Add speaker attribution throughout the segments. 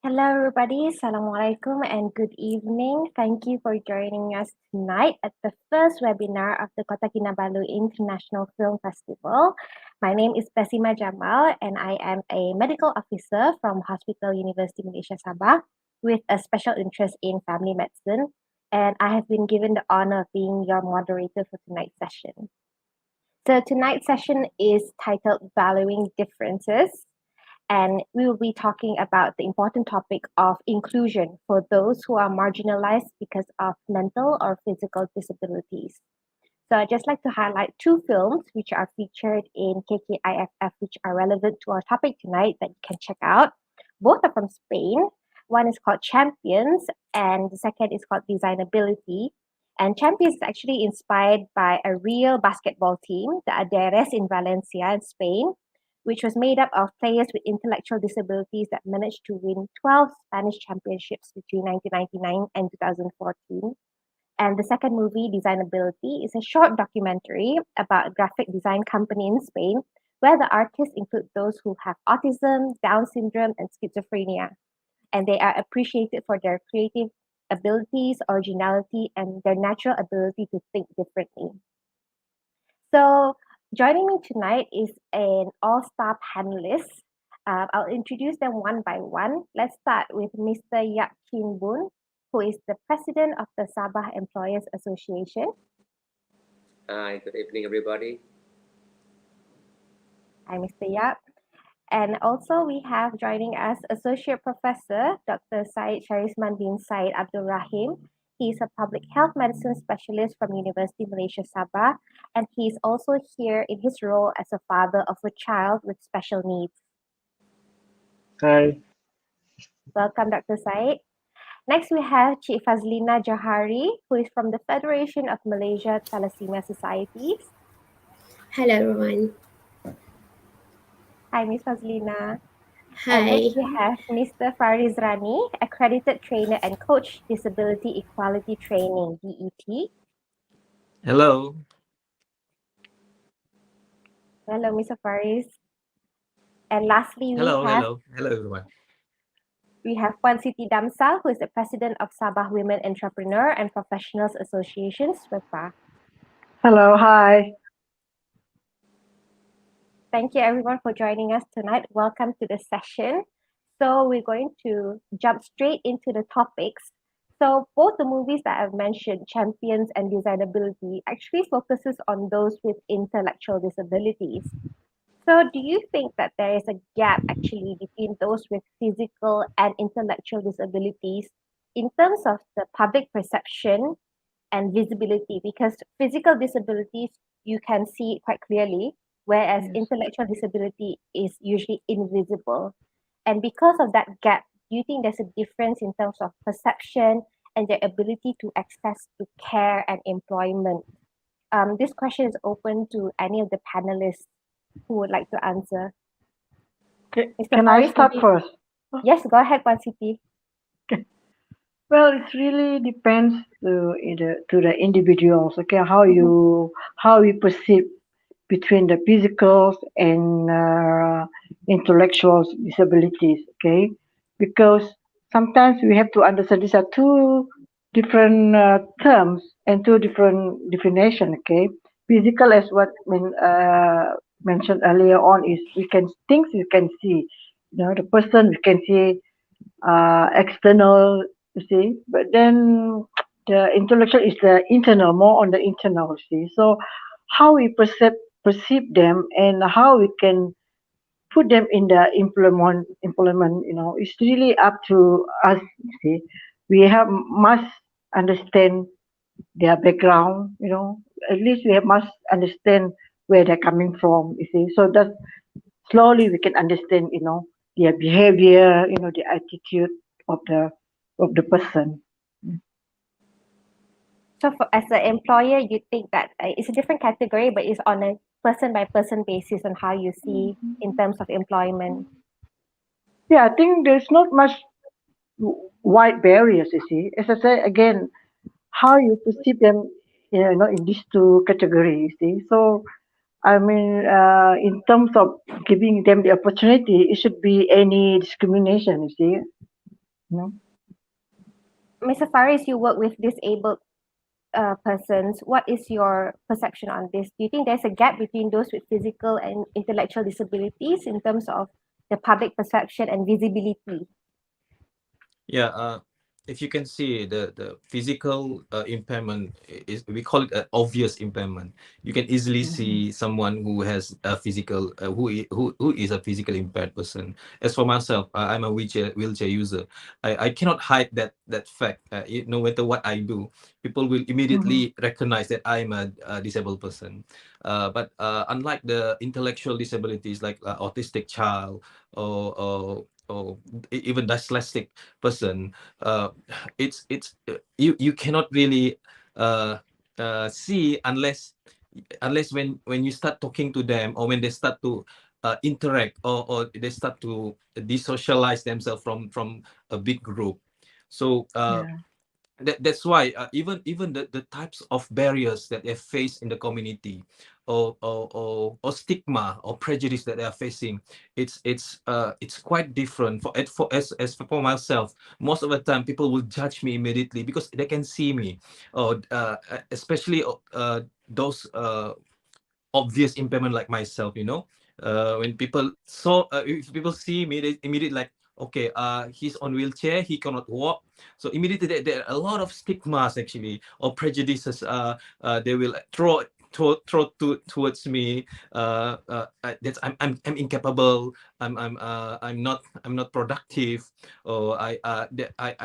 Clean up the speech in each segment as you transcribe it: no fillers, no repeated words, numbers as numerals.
Speaker 1: Hello, everybody. Assalamualaikum and good evening. Thank you for joining us tonight at the first webinar of the Kota Kinabalu International Film Festival. My name is Basima Jamal, and I am a medical officer from Hospital University Malaysia Sabah with a special interest in family medicine. And I have been given the honor of being your moderator for tonight's session. So tonight's session is titled Valuing Differences, and we will be talking about the important topic of inclusion for those who are marginalized because of mental or physical disabilities. So I'd just like to highlight two films which are featured in KKIFF, which are relevant to our topic tonight that you can check out. Both are from Spain. One is called Champions, and the second is called Designability. And Champions is actually inspired by a real basketball team, the Aderes in Valencia in Spain, which was made up of players with intellectual disabilities that managed to win 12 Spanish championships between 1999 and 2014. And the second movie, Designability, is a short documentary about a graphic design company in Spain where the artists include those who have autism, Down syndrome, and schizophrenia. And they are appreciated for their creative abilities, originality, and their natural ability to think differently. So joining me tonight is an all-star panelist. I'll introduce them one by one. Let's start with Mr. Yap Chin Boon, who is the president of the Sabah Employers Association.
Speaker 2: Hi, good evening, everybody.
Speaker 1: Hi, Mr. Yap. And also we have joining us Associate Professor Dr. Syed Sharisman bin Syed Abdul Rahim. He is a public health medicine specialist from University Malaysia Sabah, and he is also here in his role as a father of a child with special needs.
Speaker 3: Hi.
Speaker 1: Welcome, Dr. Syed. Next, we have Cik Fazlina Johari, who is from the Federation of Malaysia Thalassemia Societies.
Speaker 4: Hello, everyone.
Speaker 1: Hi, Ms. Fazlina.
Speaker 4: Hi.
Speaker 1: And next, we have Mr. Fariz Rani, accredited trainer and coach, Disability Equality Training, DET.
Speaker 5: Hello.
Speaker 1: Hello, Mr. Fariz. And lastly,
Speaker 5: Hello everyone.
Speaker 1: We have Puan Siti Damsal, who is the president of Sabah Women Entrepreneur and Professionals Association, SWEPA.
Speaker 3: Hello, hi.
Speaker 1: Thank you everyone for joining us tonight. Welcome to the session. So we're going to jump straight into the topics. So both the movies that I've mentioned, Champions and Designability, actually focuses on those with intellectual disabilities. So do you think that there is a gap actually between those with physical and intellectual disabilities in terms of the public perception and visibility? Because physical disabilities, you can see it quite clearly, whereas intellectual disability is usually invisible. And because of that gap, do you think there's a difference in terms of perception and their ability to access to care and employment? This question is open to any of the panelists who would like to answer.
Speaker 3: Can I start first?
Speaker 1: Yes, go ahead, Puan Siti.
Speaker 3: Well, it really depends to the individuals. Okay, how we perceive between the physicals and intellectual disabilities. Okay, because sometimes we have to understand these are two different terms and two different definition. Okay, physical, as what mentioned earlier on, is things we can see. The person we can see external, you see, but then the intellectual is the internal, more on the internal, you see. So how we perceive them and how we can put them in the employment, it's really up to us, you see. Must understand their background, at least must understand where they're coming from, you see. So that slowly we can understand, their behavior, the attitude of the person.
Speaker 1: So as an employer, you think that it's a different category, but it's on a person-by-person basis on how you see in terms of employment.
Speaker 3: Yeah, I think there's not much wide barriers, you see. As I say again, how you perceive them, in these two categories, you see. So, I mean, in terms of giving them the opportunity, it should be any discrimination, you see. No?
Speaker 1: Mr. Faris, you work with disabled persons. What is your perception on this? Do you think there's a gap between those with physical and intellectual disabilities in terms of the public perception and visibility?
Speaker 5: Yeah, if you can see the physical impairment is, we call it an obvious impairment. You can easily see someone who has a physical who is a physical impaired person. As for myself, I'm a wheelchair user. I cannot hide that fact. No matter what I do, people will immediately recognize that I'm a disabled person. But unlike the intellectual disabilities like autistic child or even dyslexic person, you cannot really uh, see unless when you start talking to them, or when they start to interact, or they start to desocialize themselves from a big group. So
Speaker 3: Yeah.
Speaker 5: that's why even the types of barriers that they face in the community, or stigma or prejudice that they are facing, it's quite different. For myself, most of the time people will judge me immediately because they can see me, or especially those obvious impairment like myself, when people saw if people see me, they immediately like, okay, he's on wheelchair, he cannot walk. So immediately there are a lot of stigmas actually, or prejudices, they will towards me. That's I'm incapable, I'm not productive, or I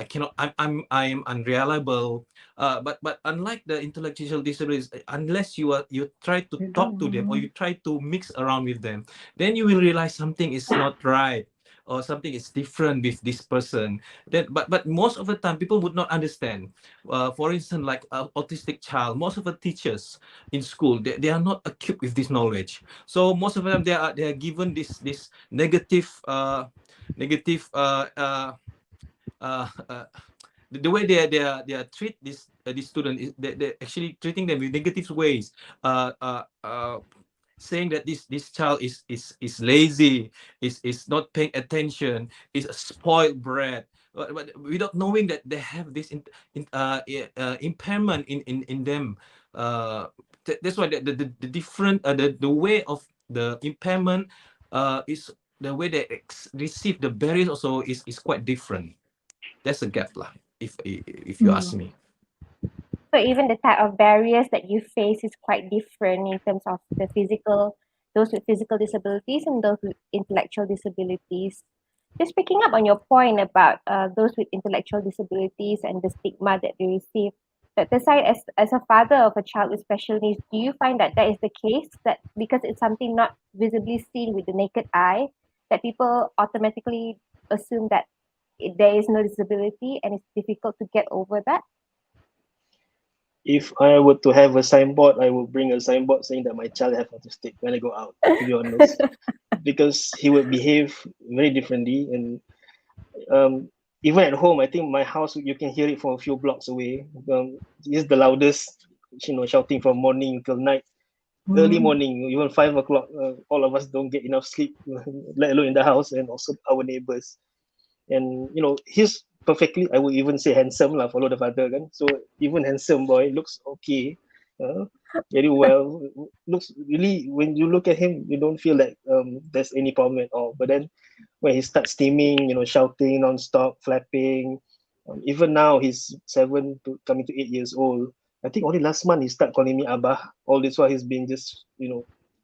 Speaker 5: cannot, I'm unreliable. But unlike the intellectual disabilities, unless you try to
Speaker 3: You
Speaker 5: talk to them, or
Speaker 3: don't.
Speaker 5: you try to mix around with them, then you will realize something is not right, or something is different with this person. Then, but most of the time, people would not understand. For instance, like autistic child, most of the teachers in school, they are not equipped with this knowledge. So most of them, they are given this negative negative uh, uh, the way they are treat this student is they actually treating them with negative ways, uh, uh, uh, saying that this child is lazy, is not paying attention, is a spoiled brat, but without knowing that they have this impairment in them. That's why the different the way of the impairment is the way they receive the barriers also is quite different. That's a gap lah, if you ask
Speaker 3: Mm.
Speaker 5: me.
Speaker 1: So even the type of barriers that you face is quite different in terms of the physical, those with physical disabilities and those with intellectual disabilities. Just picking up on your point about those with intellectual disabilities and the stigma that they receive, Dr. Sai, as a father of a child with special needs, do you find that that is the case, that because it's something not visibly seen with the naked eye, that people automatically assume that there is no disability and it's difficult to get over that?
Speaker 6: If I were to have a signboard, I would bring a signboard saying that my child have autistic when I go out, to be honest, because he would behave very differently. And um, even at home, I think my house, you can hear it from a few blocks away. He's the loudest, shouting from morning till night. Early
Speaker 3: Mm.
Speaker 6: morning, even 5 o'clock, all of us don't get enough sleep, let alone in the house, and also our neighbors. And he's perfectly, I would even say handsome lah, follow the father kan. So even handsome boy looks okay, uh, very well, looks really, when you look at him, you don't feel like there's any problem at all. But then when he starts steaming, shouting non-stop, flapping, even now he's 7 to coming to 8 years old. I think only last month he started calling me abah. All this while he's been just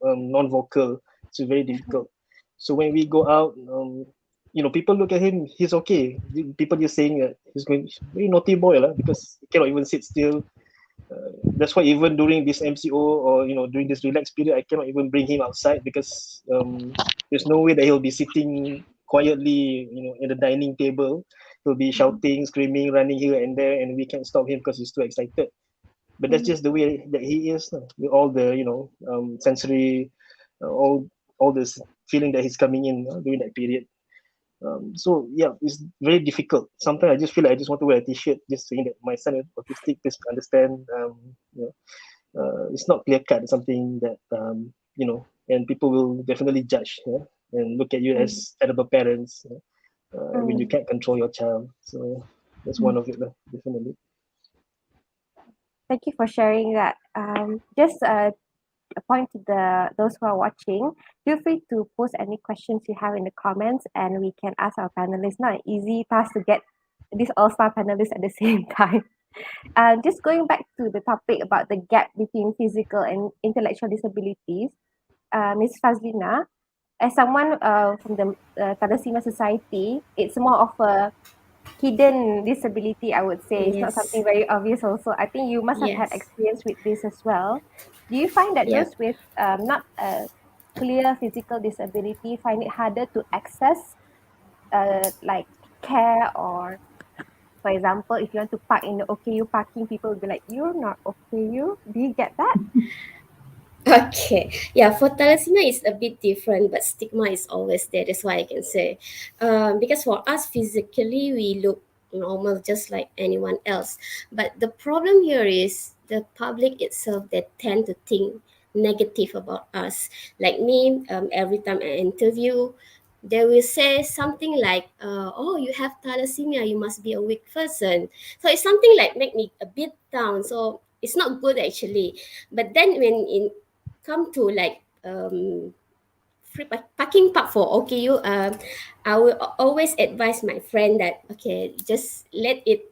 Speaker 6: non-vocal. It's very difficult. So when we go out, people look at him, he's okay. People just saying that he's going very naughty boy lah, because he cannot even sit still. That's why even during this MCO, or during this relaxed period, I cannot even bring him outside, because there's no way that he'll be sitting quietly, in the dining table. He'll be shouting, screaming, running here and there, and we can't stop him because he's too excited. But that's just the way that he is, with all the sensory, all this feeling that he's coming in during that period. So yeah, it's very difficult. Sometimes I just feel like I just want to wear a t-shirt just saying that my son is autistic. Please understand. It's not clear cut. Something that and people will definitely judge, and look at you as terrible parents. when you can't control your child. So that's one of it, definitely.
Speaker 1: Thank you for sharing that. Just a point to those who are watching. Feel free to post any questions you have in the comments, and we can ask our panelists. Not an easy task to get these all-star panelists at the same time. Just going back to the topic about the gap between physical and intellectual disabilities, Ms. Fazlina, as someone from the Thalassemia Society, it's more of a hidden disability, I would say. It's not
Speaker 4: Yes.
Speaker 1: something very obvious also. I think you must have had
Speaker 4: Yes.
Speaker 1: experience with this as well. Do you find that those
Speaker 4: Yep.
Speaker 1: with not a clear physical disability find it harder to access like care, or for example, if you want to park in the OKU parking, people will be like, you're not OKU. Do you get that?
Speaker 4: Okay. Yeah, for thalassemia it's a bit different, but stigma is always there. That's why I can say. Because for us physically we look normal just like anyone else. But the problem here is the public itself that tend to think negative about us. Like me, every time I interview, they will say something like, "Oh, you have thalassemia. You must be a weak person." So it's something like make me a bit down. So it's not good actually. But then when in come to like parking park for OKU, I will always advise my friend that okay, just let it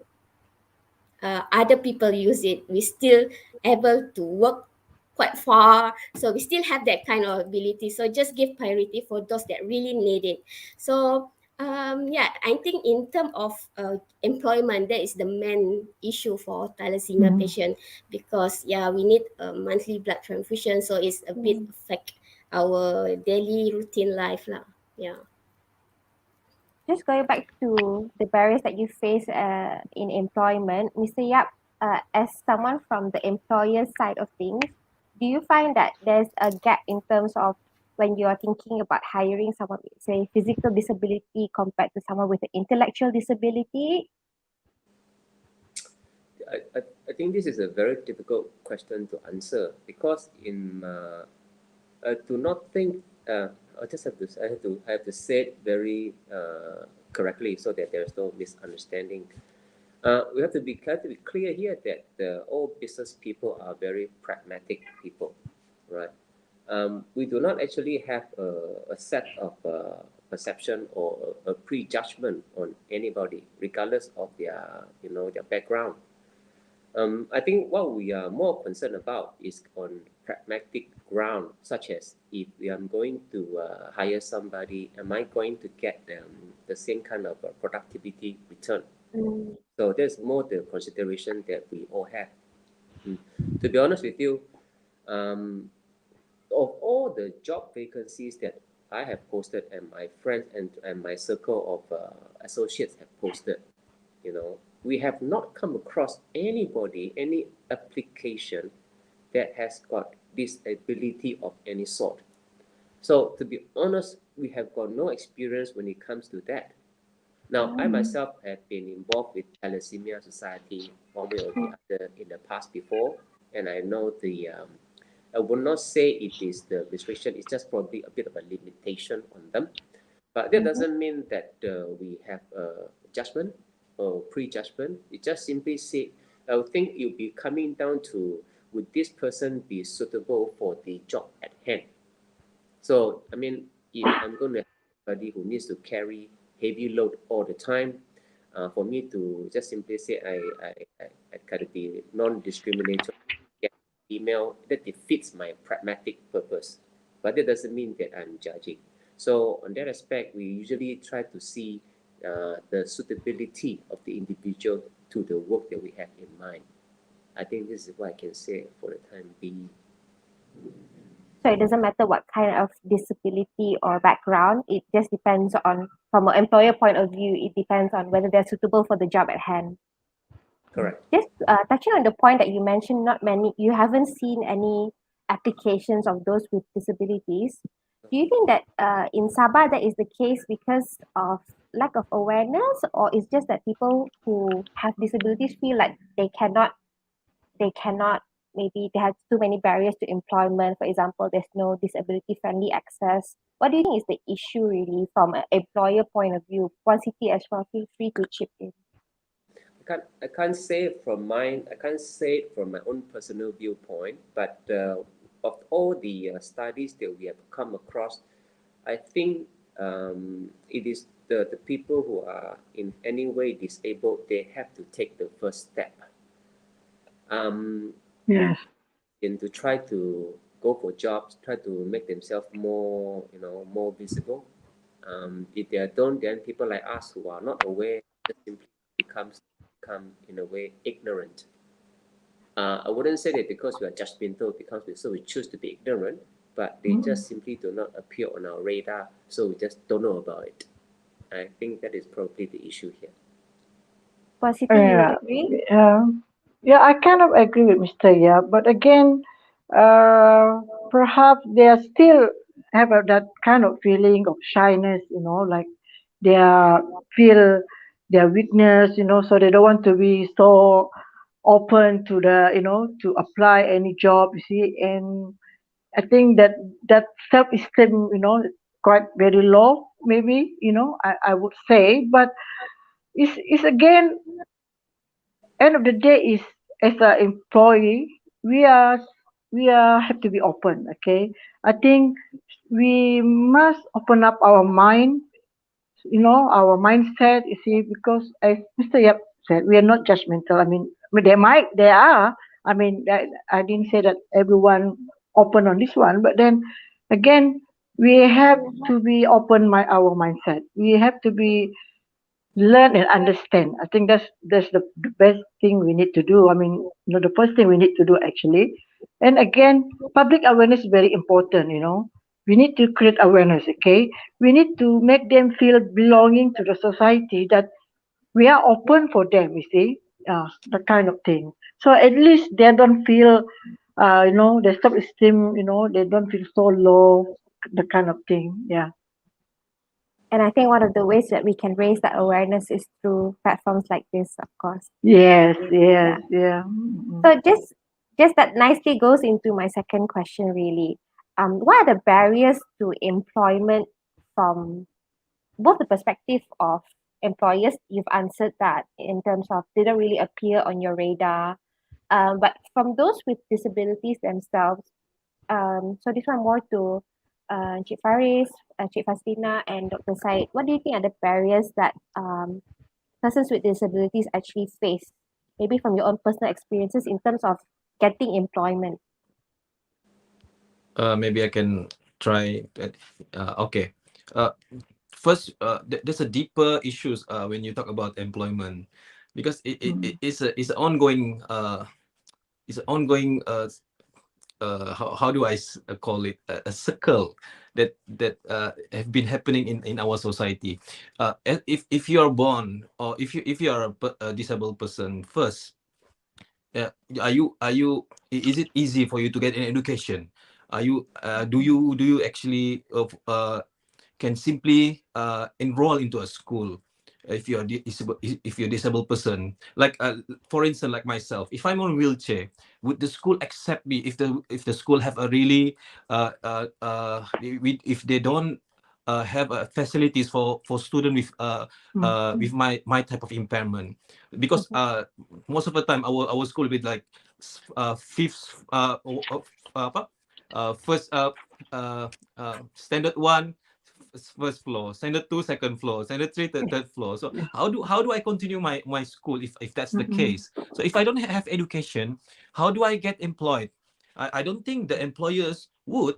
Speaker 4: other people use it. We still able to work quite far, so we still have that kind of ability. So just give priority for those that really need it. So yeah, I think in terms of employment, that is the main issue for thalassemia patient because yeah, we need a monthly blood transfusion, so it's a bit affect our daily routine life lah. Yeah.
Speaker 1: Just going back to the barriers that you face in employment, Mr. Yap, as someone from the employer side of things, do you find that there's a gap in terms of when you are thinking about hiring someone with, say, physical disability compared to someone with an intellectual disability?
Speaker 2: I think this is a very difficult question to answer because I do not think I have to say it very correctly so that there is no misunderstanding. We have to be clear here that all business people are very pragmatic people, right? We do not actually have a set of perception or a prejudgment on anybody, regardless of their background. I think what we are more concerned about is on pragmatic ground, such as if we are going to hire somebody, am I going to get the same kind of productivity return? So there's more the consideration that we all have. To be honest with you, um, of all the job vacancies that I have posted and my friends and my circle of associates have posted, we have not come across anybody, any application that has got disability of any sort. So to be honest, we have got no experience when it comes to that. Now, I myself have been involved with Thalassemia Society one way or the other in the past before, and I know I would not say it is the restriction, it's just probably a bit of a limitation on them. But that doesn't mean that we have a judgment or prejudgment. It just simply say, I would think it will be coming down to would this person be suitable for the job at hand? So, I mean, if I'm going to have somebody who needs to carry heavy load all the time, for me to just simply say I kind of be non-discriminatory, get email, that defeats my pragmatic purpose. But that doesn't mean that I'm judging. So on that aspect, we usually try to see the suitability of the individual to the work that we have in mind. I think this is what I can say for the time being.
Speaker 1: So it doesn't matter what kind of disability or background, it just depends on, from an employer point of view, it depends on whether they're suitable for the job at hand.
Speaker 2: Correct.
Speaker 1: Just touching on the point that you mentioned, you haven't seen any applications of those with disabilities. Do you think that in Sabah that is the case because of lack of awareness, or is just that people who have disabilities feel like they cannot maybe they have too many barriers to employment. For example, there's no disability-friendly access. What do you think is the issue really from an employer point of view? One city as well, feel free to chip in.
Speaker 2: I can't say it from my own personal viewpoint, but of all the studies that we have come across, I think it is the people who are in any way disabled, they have to take the first step.
Speaker 3: Yes.
Speaker 2: And to try to go for jobs, try to make themselves more, more visible. If they don't, then people like us who are not aware just simply become in a way ignorant. I wouldn't say that because we are judgmental, because we choose to be ignorant, but they just simply do not appear on our radar, so we just don't know about it. I think that is probably the issue here.
Speaker 1: Positive, you would
Speaker 3: Yeah,
Speaker 1: agree?
Speaker 3: yeah, I kind of agree with Mr. Yap, but again, perhaps they are still have that kind of feeling of shyness, like they are feel their weakness, so they don't want to be so open to to apply any job, you see, and I think that self-esteem, is quite very low, maybe, I would say, but it's again end of the day is as an employee we are have to be open, okay. I think we must open up our mind, our mindset, you see, because as Mr. Yap said, we are not judgmental. I mean they are, I didn't say that everyone open on this one, but then again we have to be open our mindset. We have to be learn and understand. I think that's the best thing we need to do. The first thing we need to do actually. And again, public awareness is very important. We need to create awareness. Okay, we need to make them feel belonging to the society, that we are open for them. You see, the kind of thing. So at least they don't feel, their self-esteem. They don't feel so low. The kind of thing. Yeah.
Speaker 1: And I think one of the ways that we can raise that awareness is through platforms like this, of course.
Speaker 3: Yes. Yes.
Speaker 1: Yeah.
Speaker 3: Yeah. Mm-mm.
Speaker 1: So just that nicely goes into my second question really. What are the barriers to employment from both the perspective of employers? You've answered that in terms of didn't really appear on your radar. But from those with disabilities themselves, so this one more to Cik Faris, Cik Fastina, and Dr. Said. What do you think are the barriers that persons with disabilities actually face? Maybe from your own personal experiences in terms of getting employment.
Speaker 5: Maybe I can try that. Okay. First, there's a deeper issues when you talk about employment, because it's an ongoing how do I call it, a circle that have been happening in our society. If you are born, or if you are a disabled person first, is it easy for you to get an education? Do you actually can simply enroll into a school if you're if you're a disabled person, like for instance, like myself, if I'm on wheelchair, would the school accept me if the school have a really if they don't have facilities for student with my type of impairment? Because
Speaker 1: Mhm.
Speaker 5: most of the time our school with like fifth apa first standard one, first floor, standard two, second floor, standard three, third floor. So how do I continue my school if that's the case? So if I don't have education, how do I get employed? I don't think the employers would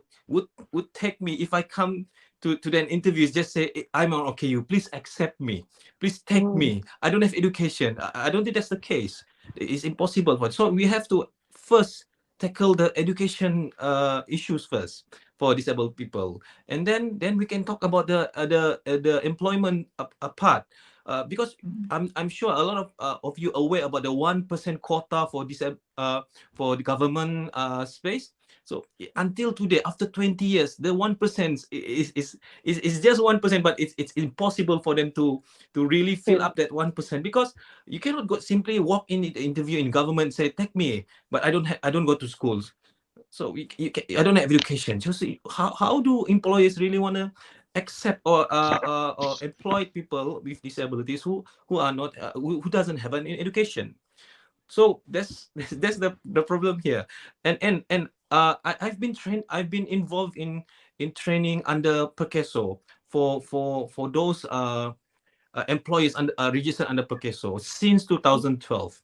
Speaker 5: take me if I come to the interviews, just say, I'm on OKU, please accept me, please take
Speaker 1: Mm.
Speaker 5: me. I don't have education. I don't think that's the case. It's impossible. So we have to first tackle the education issues first for disabled people, and then we can talk about the employment part, because I'm sure a lot of you aware about the 1% quota for for the government space. So until today, after 20 years, the 1% is just 1%, but it's impossible for them to really fill up that 1%, because you cannot go simply walk in the interview in government, say take me, but I don't go to schools. So I don't have education. So see, how do employers really want to accept or employ people with disabilities who are not who doesn't have an education? So that's the problem here. I've been trained. I've been involved in training under Perkeso for those employees registered under Perkeso since 2012.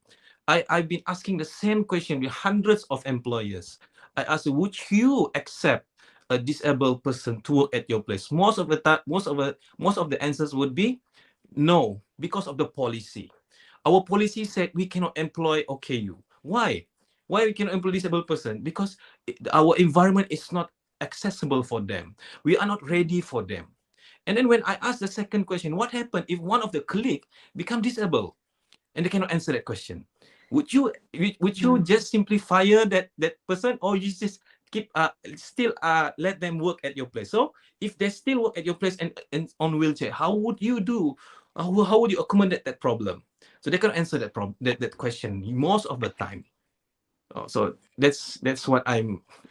Speaker 5: I've been asking the same question with hundreds of employers. I asked, would you accept a disabled person to work at your place? Most of the time, most of the answers would be no, because of the policy. Our policy said we cannot employ OKU. Why? Why we cannot employ disabled person? Because our environment is not accessible for them. We are not ready for them. And then when I asked the second question, what happened if one of the colleague become disabled and they cannot answer that question? Would you just simply fire that person, or you just keep still let them work at your place? So if they still work at your place and on wheelchair, how would you do? How would you accommodate that problem? So they can answer that that question most of the time. So that's what I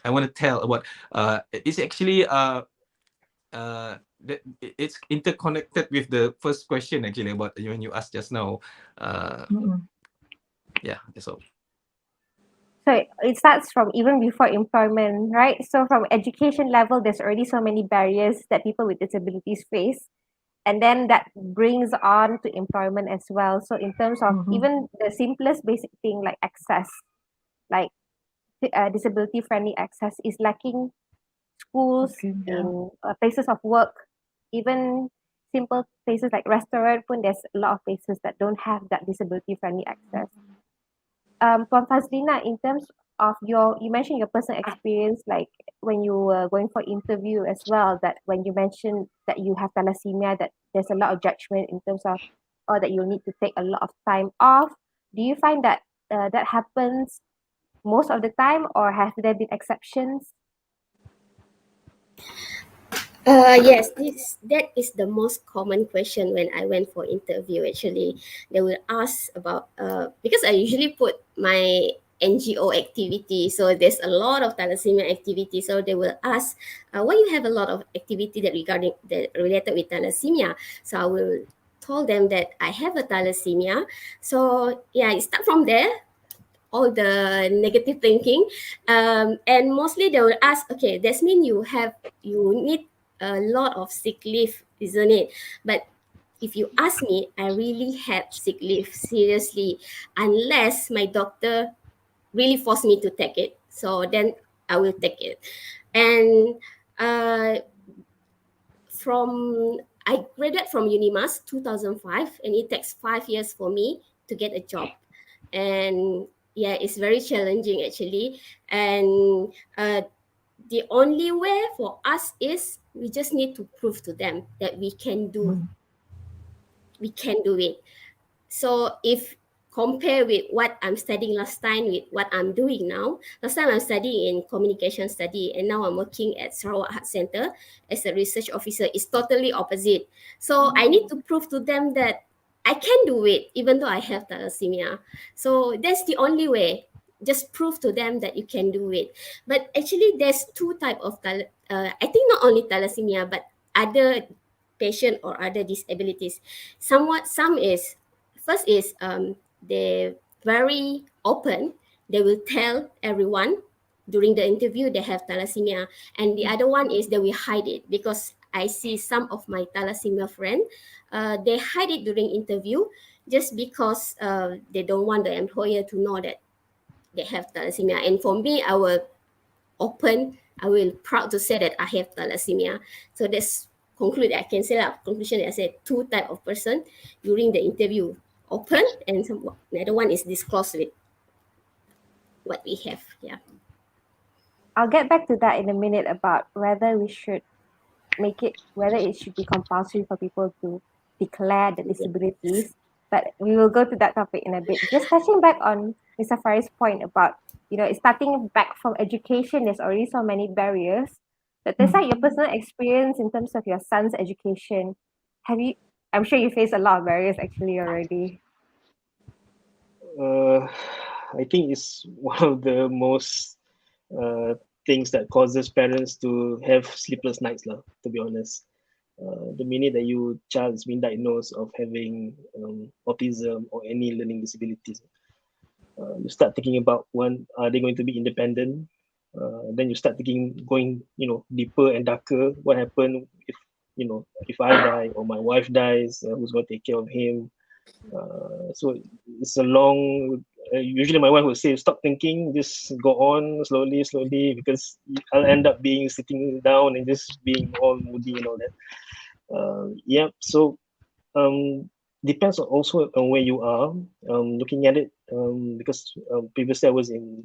Speaker 5: want to tell about. It's actually it's interconnected with the first question actually about when you asked just now. Yeah, that's all.
Speaker 1: So it starts from even before employment, right? So from education level, there's already so many barriers that people with disabilities face. And then that brings on to employment as well. So in terms of even the simplest basic thing like access, like disability friendly access is lacking. Schools, in places of work, even simple places like restaurant pun, there's a lot of places that don't have that disability friendly access. Puan Fazlina, in terms of you mentioned your personal experience, like when you were going for interview as well, that when you mentioned that you have thalassemia, that there's a lot of judgment in terms of, or that you need to take a lot of time off. Do you find that that happens most of the time, or have there been exceptions?
Speaker 4: Yes, that is the most common question when I went for interview. Actually, they will ask about because I usually put my NGO activity, so there's a lot of thalassemia activity. So they will ask, why you have a lot of activity that related with thalassemia? So I will told them that I have a thalassemia. So yeah, it start from there, all the negative thinking, and mostly they will ask, okay, that means you need a lot of sick leave, isn't it? But if you ask me, I really had sick leave, seriously, unless my doctor really forced me to take it, so then I will take it. And from I graduated from Unimas 2005, and it takes 5 years for me to get a job. And yeah, it's very challenging actually. And the only way for us is we just need to prove to them that we can do it. So if compare with what I'm studying last time with what I'm doing now, last time I'm studying in communication study, and now I'm working at Sarawak Art Center as a research officer. It's totally opposite. So I need to prove to them that I can do it even though I have thalassemia. So that's the only way. Just prove to them that you can do it. But actually, there's two type of I think not only thalassemia but other patient or other disabilities. Some is first is they're very open. They will tell everyone during the interview they have thalassemia, and the other one is they will hide it, because I see some of my thalassemia friend, they hide it during interview just because they don't want the employer to know that they have thalassemia. And for me, I will open. I will proud to say that I have thalassemia. So that's conclusion that I said two type of person during the interview: open, and another one is disclosed with what we have. Yeah.
Speaker 1: I'll get back to that in a minute about whether we should make it, whether it should be compulsory for people to declare the disabilities. But we will go to that topic in a bit. Just touching back on Mr. Faris' point about starting back from education, there's already so many barriers. But
Speaker 3: Mm.
Speaker 1: aside your personal experience in terms of your son's education, have you? I'm sure you face a lot of barriers actually already.
Speaker 6: Uh, I think it's one of the most uh, things that causes parents to have sleepless nights, lah, to be honest. The minute that your child is being diagnosed of having autism or any learning disabilities, you start thinking about, when are they going to be independent? Then you start thinking, going deeper and darker. What happened if if I die or my wife dies? Who's going to take care of him? So it's a long. Usually, my wife would say, "Stop thinking, just go on slowly, slowly," because I'll end up being sitting down and just being all moody and all that. Yeah. So um, depends also on where you are. Looking at it, because previously I was in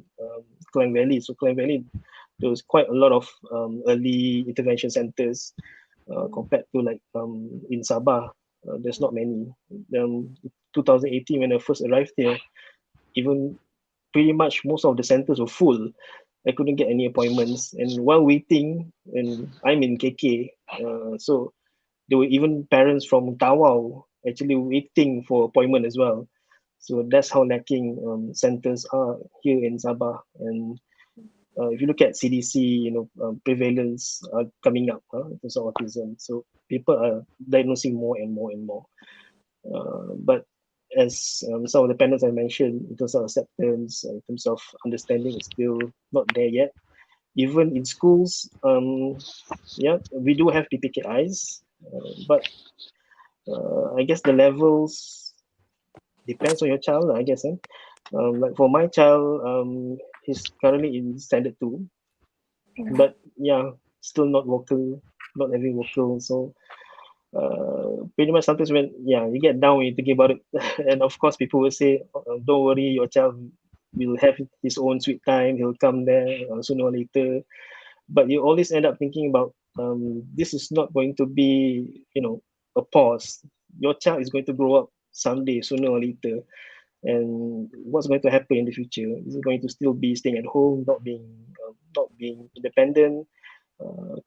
Speaker 6: Klang Valley. So Klang Valley, there was quite a lot of early intervention centers compared to like in Sabah. There's not many. 2018 when I first arrived here, even pretty much most of the centers were full. I couldn't get any appointments, and while waiting, and I'm in KK, so there were even parents from Tawau actually waiting for appointment as well. So that's how lacking centers are here in Sabah. And if you look at CDC, prevalence coming up in terms of autism. So people are diagnosing more and more and more. But as some of the panels I mentioned, in terms of acceptance, in terms of understanding, is still not there yet. Even in schools, yeah, we do have PPKIs, but I guess the levels depends on your child, I guess. Like for my child, he's currently in standard two, but yeah, still not vocal, not having vocal. So pretty much sometimes when you get down when you're thinking about it, and of course people will say, "Don't worry, your child will have his own sweet time. He'll come there sooner or later." But you always end up thinking about, this is not going to be a pause. Your child is going to grow up someday, sooner or later, and what's going to happen in the future? Is he going to still be staying at home, not being independent?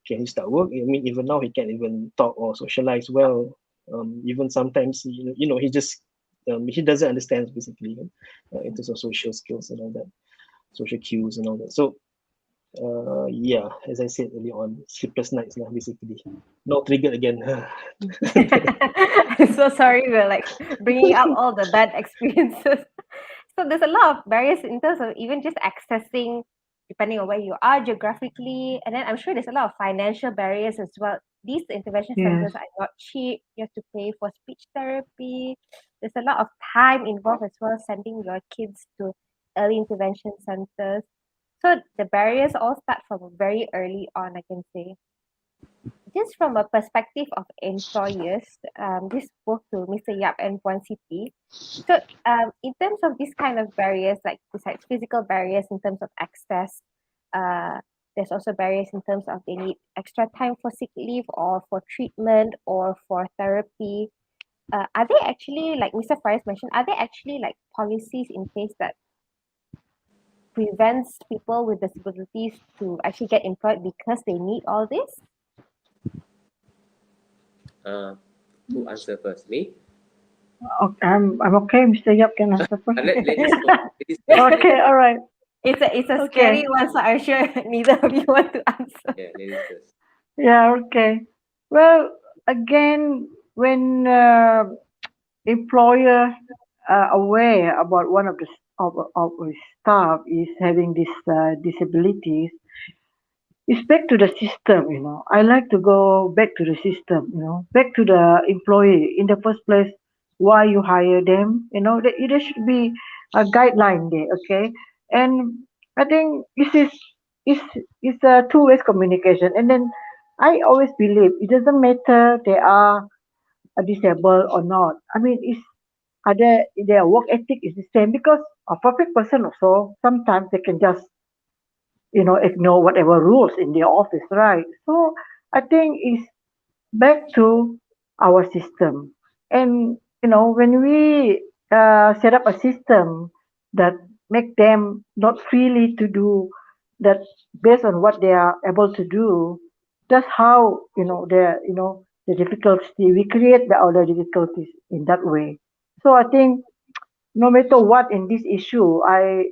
Speaker 6: Can he start work? I mean, even now he can't even talk or socialize well. Even sometimes he just he doesn't understand basically, in terms of social skills and all that, social cues and all that. So yeah, as I said earlier on, sleepless nights lah, basically. Not triggered again.
Speaker 1: I'm so sorry we're like bringing up all the bad experiences. So there's a lot of barriers in terms of even just accessing, depending on where you are geographically, and then I'm sure there's a lot of financial barriers as well. These intervention
Speaker 3: Yes.
Speaker 1: centers are not cheap. You have to pay for speech therapy. There's a lot of time involved as well, sending your kids to early intervention centers. So the barriers all start from very early on, I can say. Just from a perspective of employers, this both to Mr. Yap and Puan Siti. So, in terms of these kind of barriers, like besides physical barriers in terms of access, uh, there's also barriers in terms of they need extra time for sick leave or for treatment or for therapy. Are they actually, like Mr. Faris mentioned, are there actually like policies in place that prevents people with disabilities to actually get employed because they need all this?
Speaker 2: Who answer first? Me?
Speaker 3: Okay, I'm okay. Mr. Yap can answer first.
Speaker 2: Ladies first. Ladies first.
Speaker 3: Okay, all right.
Speaker 1: It's a
Speaker 3: Okay.
Speaker 1: scary one, so I'm sure neither of you want to answer.
Speaker 2: Yeah, ladies first.
Speaker 3: Yeah, okay. Well, again, when employer are aware about one of the of his staff is having these disabilities, it's back to the system. I like to go back to the system. Back to the employee in the first place. Why you hire them? There should be a guideline there. Okay, and I think is a two-way communication. And then I always believe it doesn't matter they are disabled or not. I mean, their work ethic is the same, because a perfect person also sometimes they can just ignore whatever rules in the office, right? So I think it's back to our system. And when we set up a system that make them not freely to do that based on what they are able to do. That's how the difficulty we create the other difficulties in that way. So I think no matter what in this issue, I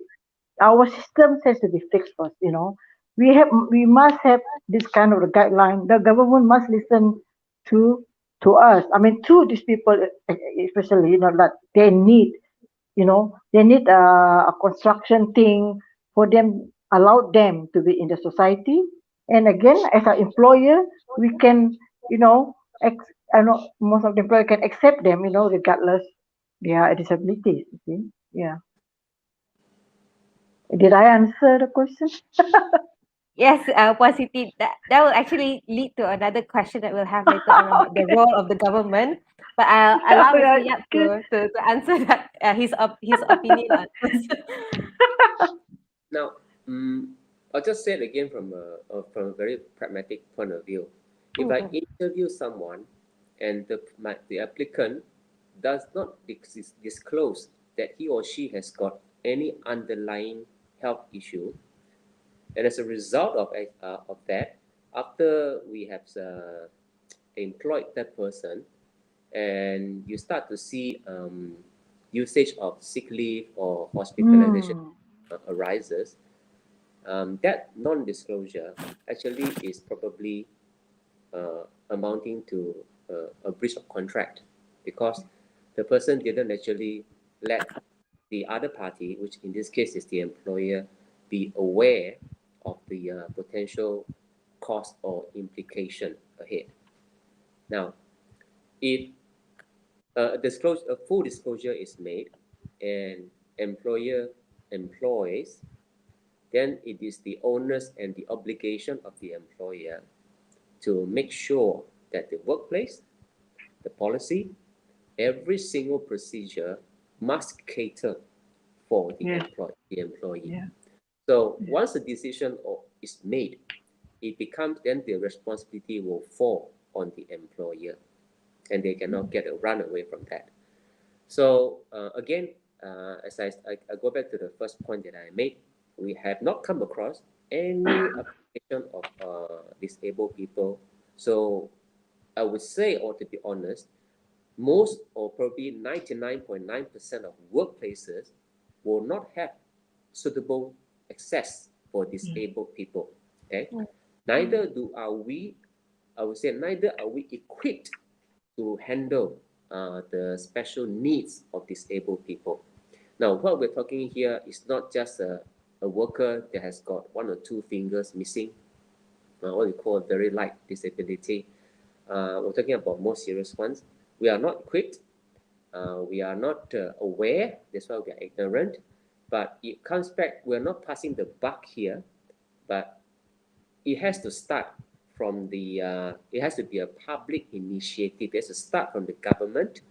Speaker 3: our system has to be fixed first. We must have this kind of a guideline. The government must listen to to us. I mean, to these people, especially that they need they need a construction thing for them, allow them to be in the society. And again, as an employer, we can you know I know most of the employer can accept them, regardless their disabilities. You see, yeah. Did I answer the question?
Speaker 1: Yes, Puan Siti, that will actually lead to another question that we'll have later on about the role of the government. But I'll allow
Speaker 3: Oh,
Speaker 1: Mr.
Speaker 3: yeah,
Speaker 1: Yap
Speaker 3: good.
Speaker 1: to answer that his opinion on this.
Speaker 2: Now, I'll just say it again from a very pragmatic point of view. If I
Speaker 1: Mm,
Speaker 2: interview someone and the applicant does not disclose that he or she has got any underlying health issue, and as a result of that, after we have employed that person, and you start to see usage of sick leave or hospitalization
Speaker 3: Mm,
Speaker 2: arises, that non-disclosure actually is probably amounting to a breach of contract, because the person didn't actually let the other party, which in this case is the employer, be aware of the potential cost or implication ahead. Now, if a full disclosure is made and employer employs, then it is the onus and the obligation of the employer to make sure that the workplace, the policy, every single procedure must cater for
Speaker 3: yes,
Speaker 2: the employee.
Speaker 3: yeah.
Speaker 2: So once the decision is made, it becomes then the responsibility will fall on the employer, and they cannot get a run away from that. So again, as I go back to the first point that I made, we have not come across any application of disabled people. So I would say, or to be honest, most or probably 99.9% of workplaces will not have suitable access for
Speaker 3: Mm,
Speaker 2: disabled people. Okay,
Speaker 1: mm,
Speaker 2: neither do are we. I would say neither are we equipped to handle the special needs of disabled people. Now, what we're talking here is not just a worker that has got one or two fingers missing, what we call a very light disability. We're talking about more serious ones. We are not equipped, we are not aware, that's why we are ignorant. But it comes back, we're not passing the buck here, but it has to start from it has to be a public initiative. It has to start from the government,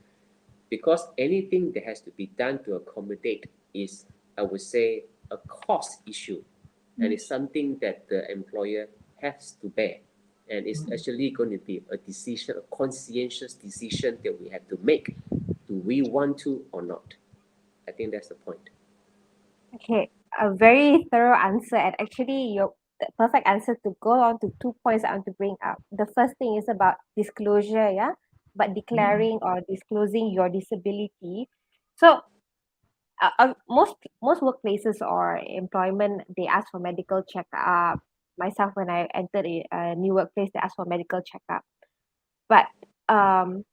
Speaker 2: because anything that has to be done to accommodate is, I would say, a cost issue, and it's something that the employer has to bear. And it's
Speaker 3: mm.
Speaker 2: actually going to be a decision, a conscientious decision that we have to make. Do we want to or not? I think that's the point.
Speaker 1: Okay, a very thorough answer, and actually your the perfect answer to go on to 2 points I want to bring up. The first thing is about disclosure, yeah, but declaring or disclosing your disability. So most workplaces or employment, they ask for medical checkup. Myself, when I entered a new workplace, they ask for medical checkup. But um,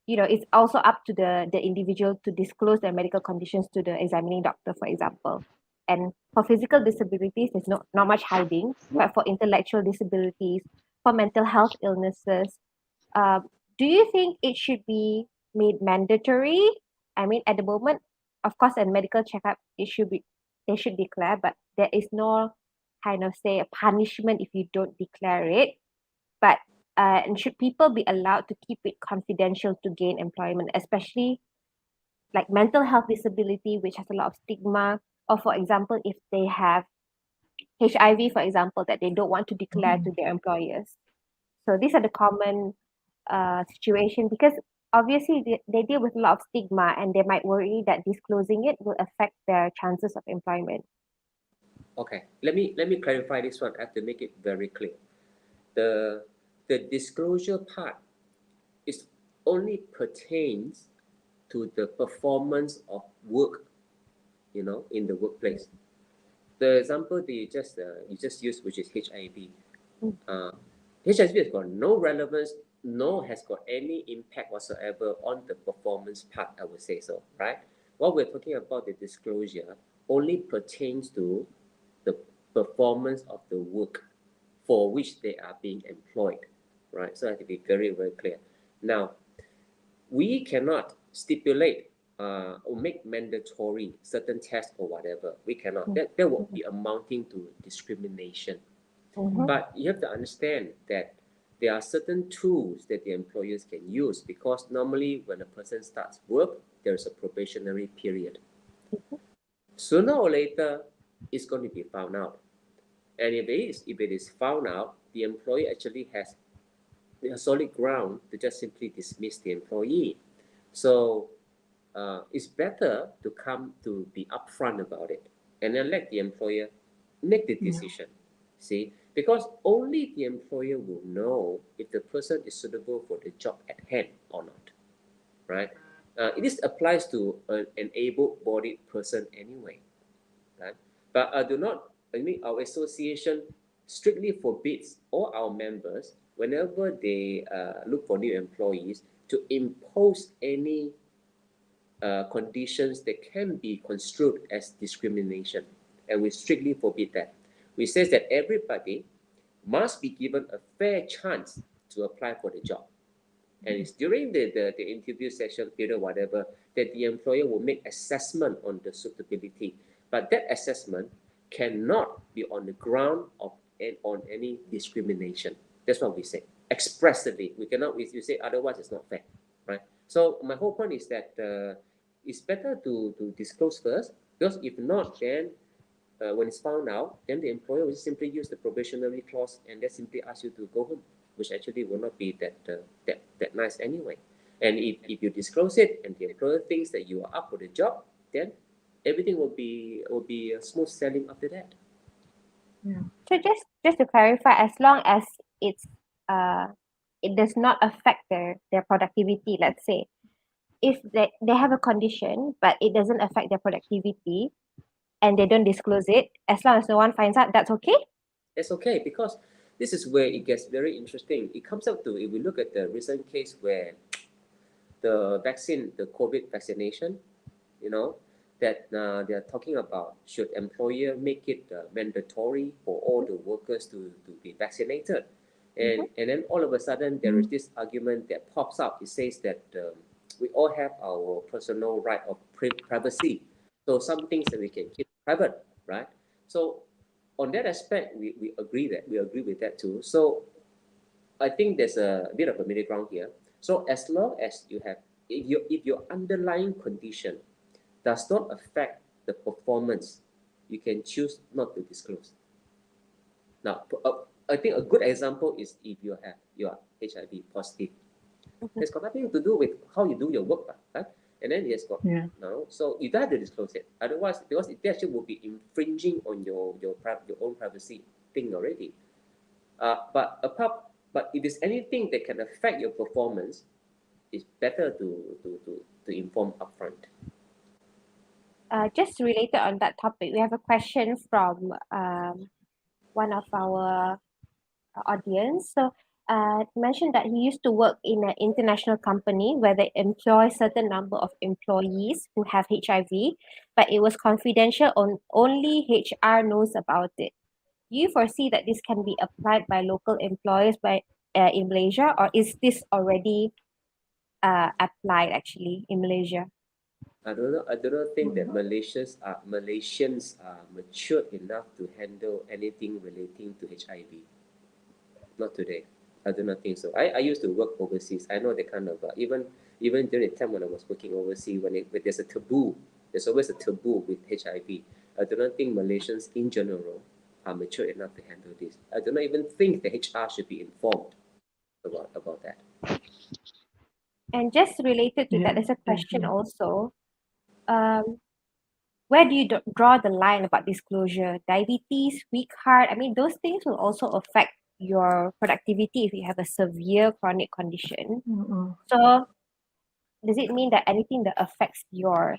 Speaker 1: it's also up to the individual to disclose their medical conditions to the examining doctor, for example. And for physical disabilities, there's not much hiding. But for intellectual disabilities, for mental health illnesses, um, do you think it should be made mandatory? I mean, at the moment, of course, a medical checkup, they should declare, but there is no kind of say a punishment if you don't declare it. But and should people be allowed to keep it confidential to gain employment, especially like mental health disability, which has a lot of stigma, or for example, if they have HIV, for example, that they don't want to declare to their employers. So these are the common situation, because obviously they deal with a lot of stigma, and they might worry that disclosing it will affect their chances of employment.
Speaker 2: Okay, let me clarify this one. I have to make it very clear. The disclosure part is only pertains to the performance of work, in the workplace. The example that you just used, which is HIV.
Speaker 1: Mm.
Speaker 2: HIV has got no relevance, nor has got any impact whatsoever on the performance part, I would say so, right? What we're talking about, the disclosure, only pertains to the performance of the work for which they are being employed, right? So I have to be very, very clear. Now, we cannot stipulate or make mandatory certain tests or whatever. We cannot. That will be amounting to discrimination.
Speaker 1: Mhm.
Speaker 2: But you have to understand that there are certain tools that the employers can use, because normally when a person starts work, there's a probationary period. Sooner or later, it's going to be found out. And if it is found out, the employer actually has a solid ground to just simply dismiss the employee. So it's better to be upfront about it, and then let the employer make the decision. See, because only the employer will know if the person is suitable for the job at hand or not, right? This applies to an able-bodied person anyway, right? But our association strictly forbids all our members, whenever they look for new employees, to impose any conditions that can be construed as discrimination, and we strictly forbid that. We say that everybody must be given a fair chance to apply for the job, and it's during the interview session period, whatever, that the employer will make assessment on the suitability, but that assessment cannot be on the ground of on any discrimination. That's what we say expressly. We cannot. We say otherwise, it's not fair, right? So my whole point is that it's better to disclose first, because if not, then when it's found out, then the employer will simply use the probationary clause and then simply ask you to go home, which actually will not be that nice anyway. And if you disclose it and the employer thinks that you are up for the job, then everything will be smooth sailing after that.
Speaker 1: So just to clarify, as long as it's uh it does not affect their productivity, let's say, if they have a condition but it doesn't affect their productivity and they don't disclose it, as long as no one finds out, that's okay.
Speaker 2: It's okay, because this is where it gets very interesting. It comes up to, if we look at the recent case where the COVID vaccination, you know, that they are talking about, should employer make it mandatory for all the workers to be vaccinated? And then all of a sudden there is this argument that pops up. It says that we all have our personal right of privacy. So some things that we can keep private, right? So on that aspect, we agree with that too. So I think there's a bit of a middle ground here. So as long as you have, if your underlying condition does not affect the performance, you can choose not to disclose. Now, I think a good example is if you are HIV positive. It's got nothing to do with how you do your work, right? And then it's got no. So you don't have to disclose it. Otherwise, because it actually will be infringing on your own privacy thing already. But if there's anything that can affect your performance, it's better to inform upfront.
Speaker 1: Just related on that topic, we have a question from one of our audience. So he mentioned that he used to work in an international company where they employ certain number of employees who have HIV, but it was confidential. Only HR knows about it. Do you foresee that this can be applied by local employers in Malaysia, or is this already applied actually in Malaysia?
Speaker 2: I do not think that Malaysians are mature enough to handle anything relating to HIV. Not today. I do not think so. I used to work overseas. I know the kind of even during the time when I was working overseas, when there's a taboo, there's always a taboo with HIV. I do not think Malaysians in general are mature enough to handle this. I do not even think the HR should be informed about that.
Speaker 1: And just related to that,
Speaker 3: Yeah,
Speaker 1: there's a question
Speaker 3: definitely.
Speaker 1: also. Um, where do you draw the line about disclosure? Diabetes, weak heart, I mean, those things will also affect your productivity if you have a severe chronic condition.
Speaker 3: Mm-mm.
Speaker 1: So, does it mean that anything that affects your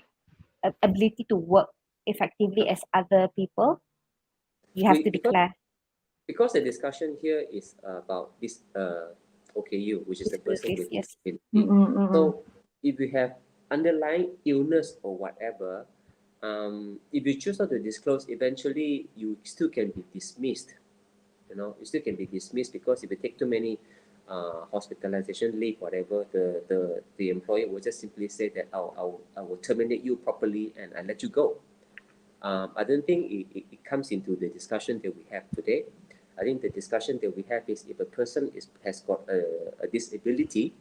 Speaker 1: ability to work effectively as other people, you have
Speaker 2: we
Speaker 1: to declare
Speaker 2: because the discussion here is about this OKU, which is a person
Speaker 1: disabilities?
Speaker 2: with
Speaker 1: Yes.
Speaker 2: disability.
Speaker 3: Mm-mm, mm-mm.
Speaker 2: So if you have underlying illness or whatever, if you choose not to disclose, eventually you still can be dismissed. You know, you still can be dismissed because if you take too many hospitalization leave, whatever, the employer will just simply say that, oh, I will terminate you properly and I let you go. I don't think it comes into the discussion that we have today. I think the discussion that we have is if a person has got a disability,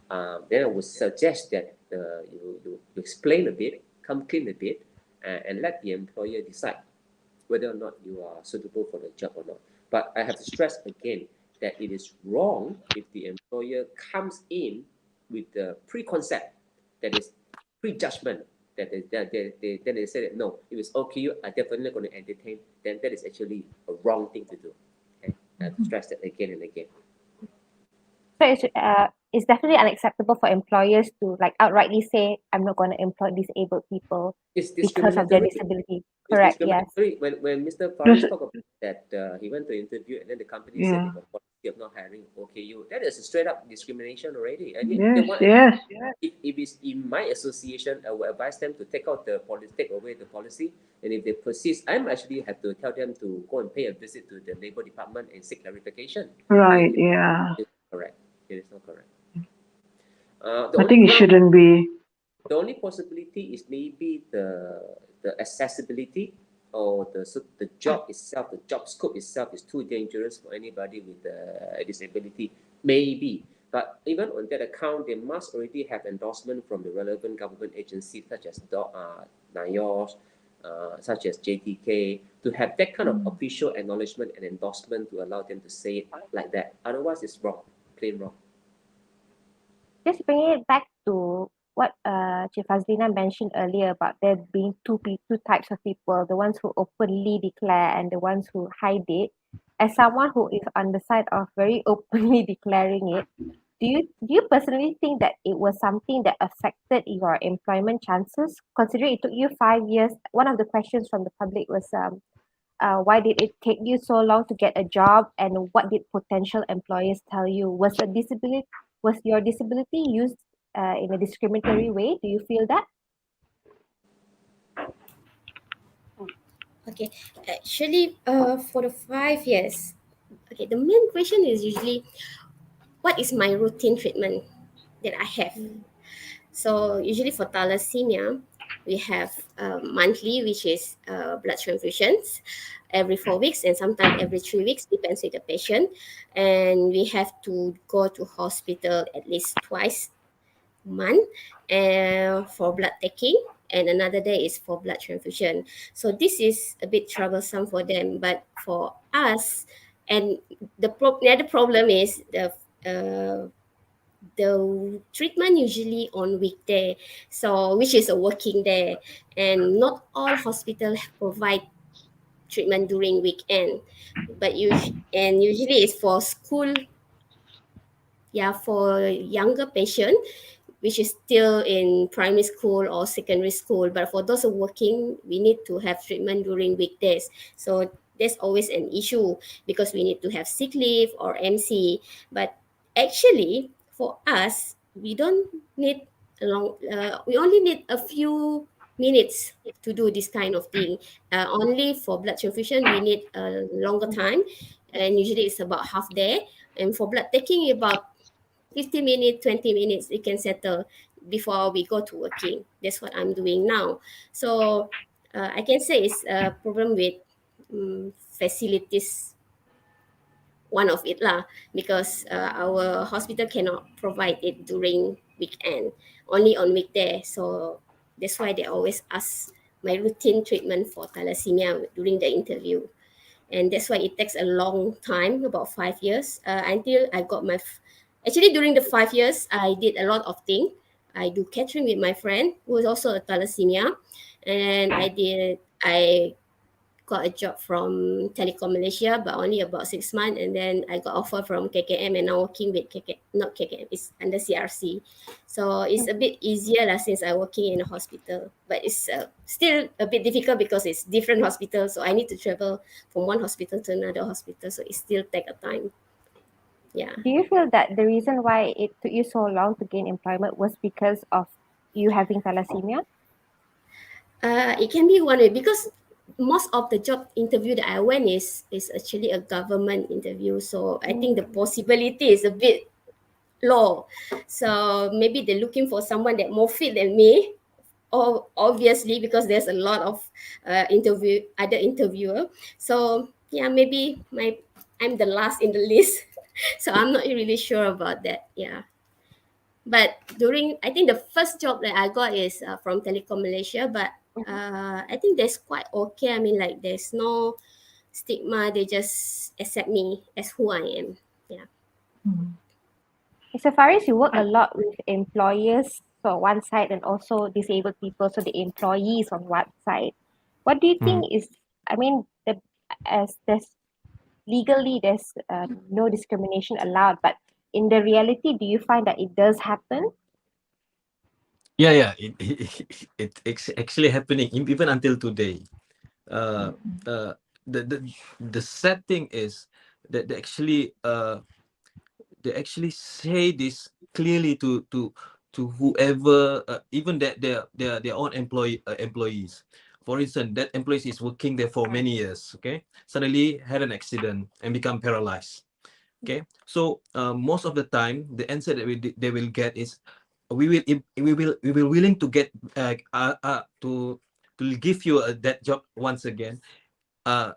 Speaker 2: then I would suggest that you explain a bit, come clean a bit, and let the employer decide whether or not you are suitable for the job or not. But I have to stress again that it is wrong if the employer comes in with the preconcept, that is prejudgment, then they say that no, if it's okay, you are definitely going to entertain, then that is actually a wrong thing to do. Okay? I have to stress that again and again.
Speaker 1: So it's definitely unacceptable for employers to like outrightly say, I'm not going to employ disabled people
Speaker 2: It's
Speaker 1: because of their
Speaker 2: discriminatory.
Speaker 1: disability.
Speaker 2: It's
Speaker 1: Correct, yes.
Speaker 2: discriminatory. When Mr.
Speaker 3: Because
Speaker 2: Faris talked about that he went to interview and then the company said they
Speaker 3: yeah,
Speaker 2: got policy of not hiring OKU, that is a straight up discrimination already. I mean,
Speaker 3: yes,
Speaker 2: then what?
Speaker 3: yes,
Speaker 2: If it's in my association, I will advise them to take out the policy, take away the policy. And if they persist, I'm actually have to tell them to go and pay a visit to the labor department and seek clarification.
Speaker 3: right, yeah.
Speaker 2: It is correct. It is not correct. The
Speaker 3: I
Speaker 2: only
Speaker 3: think it
Speaker 2: ground
Speaker 3: shouldn't be.
Speaker 2: the only possibility is maybe the accessibility or the job itself, the job scope itself is too dangerous for anybody with a disability. Maybe. But even on that account, they must already have endorsement from the relevant government agencies such as NIOS, such as JTK, to have that kind of
Speaker 3: Mm.
Speaker 2: official acknowledgement and endorsement to allow them to say it like that. Otherwise, it's wrong, plain wrong.
Speaker 1: Just bringing it back to what Chief Fazlina mentioned earlier about there being two types of people, the ones who openly declare and the ones who hide it. As someone who is on the side of very openly declaring it, do you personally think that it was something that affected your employment chances? Considering it took you 5 years, one of the questions from the public was why did it take you so long to get a job, and what did potential employers tell you? Was your disability used in a discriminatory way? Do you feel that?
Speaker 4: Okay, actually, for the 5 years, okay, the main question is usually what is my routine treatment that I have. So usually for thalassemia, we have monthly, which is blood transfusions every 4 weeks and sometimes every 3 weeks, depends with the patient. And we have to go to hospital at least twice a month for blood taking. And another day is for blood transfusion. So this is a bit troublesome for them. But for us, and the other problem is the treatment usually on weekday, so which is a working day, and not all hospitals provide treatment during weekend, but usually it's for school, yeah, for younger patient which is still in primary school or secondary school. But for those who are working, we need to have treatment during weekdays. So there's always an issue because we need to have sick leave or MC. But actually, for us, we don't need a long. We only need a few minutes to do this kind of thing. Only for blood transfusion, we need a longer time, and usually it's about half day. And for blood taking, about 15 minutes, 20 minutes, it can settle before we go to working. That's what I'm doing now. So I can say it's a problem with facilities, one of it lah, because our hospital cannot provide it during weekend, only on weekday. So that's why they always ask my routine treatment for thalassemia during the interview. And that's why it takes a long time, about 5 years, until I got my Actually, during the 5 years, I did a lot of things. I do catering with my friend who is also a thalassemia, and I got a job from Telecom Malaysia, but only about 6 months, and then I got offer from KKM, and now working with not KKM, it's under CRC. So it's a bit easier lah since I working in a hospital, but it's still a bit difficult because it's different hospital. So I need to travel from one hospital to another hospital. So it still take a time. Yeah.
Speaker 1: Do you feel that the reason why it took you so long to gain employment was because of you having thalassemia?
Speaker 4: It can be one way because most of the job interview that I went is actually a government interview. So I think the possibility is a bit low. So maybe they're looking for someone that more fit than me. Or obviously because there's a lot of other interviewer. So yeah, maybe I'm the last in the list. So I'm not really sure about that. Yeah. But during, I think the first job that I got is from Telecom Malaysia, but I think that's quite okay. I mean, like there's no stigma. They just accept me as who I am. Yeah.
Speaker 1: So Faris, you work a
Speaker 3: I,
Speaker 1: lot with employers on one side and also disabled people, so the employees on one side. What do you think is, I mean, as there's legally there's no discrimination allowed, but in the reality, do you find that it does happen?
Speaker 5: Yeah, it's actually happening even until today. Uh, uh, the sad thing is that they actually say this clearly to whoever, even their own employees. For instance, that employee is working there for many years. Okay, suddenly had an accident and become paralyzed. Okay, so most of the time the answer that they will get is we will willing to get to give you that job once again, uh,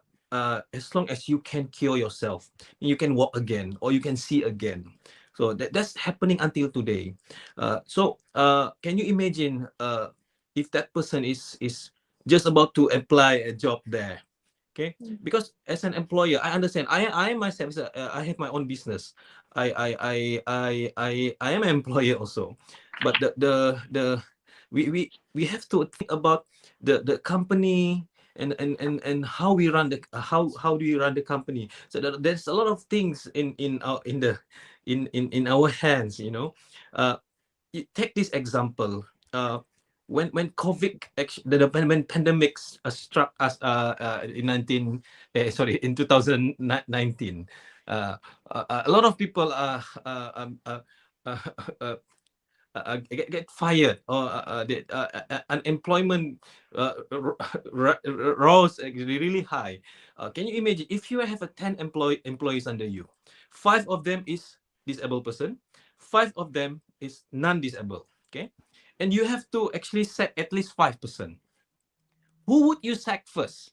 Speaker 5: as long as you can cure yourself, you can walk again or you can see again. So that's happening until today. Can you imagine if that person is just about to apply a job there? Okay, because as an employer, I understand. I myself, I have my own business. I am an employer also, but we have to think about the company and how we run the how do we run the company. So there's a lot of things in our hands, you know. Take this example. When COVID, when pandemics struck us in 2019, a lot of people uh, uh, get fired, or unemployment rose really high. Can you imagine if you have 10 employees under you, 5 of them is disabled person, 5 of them is non-disabled, okay, and you have to actually sack at least 5%. Who would you sack first?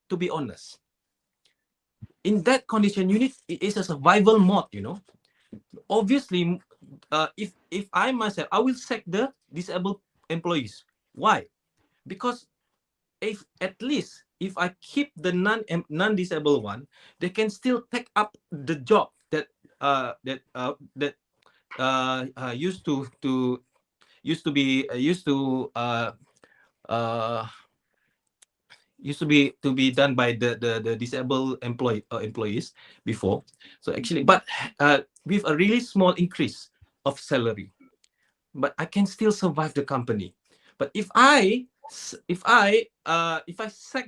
Speaker 5: To be honest, in that condition, you need, it's a survival mode, you know. Obviously, if I myself, I will sack the disabled employees. Why? Because if at least if I keep the non-disabled one, they can still take up the job that uh, used to be done by the disabled employees before. So actually, but with a really small increase of salary, but I can still survive the company. But if I sack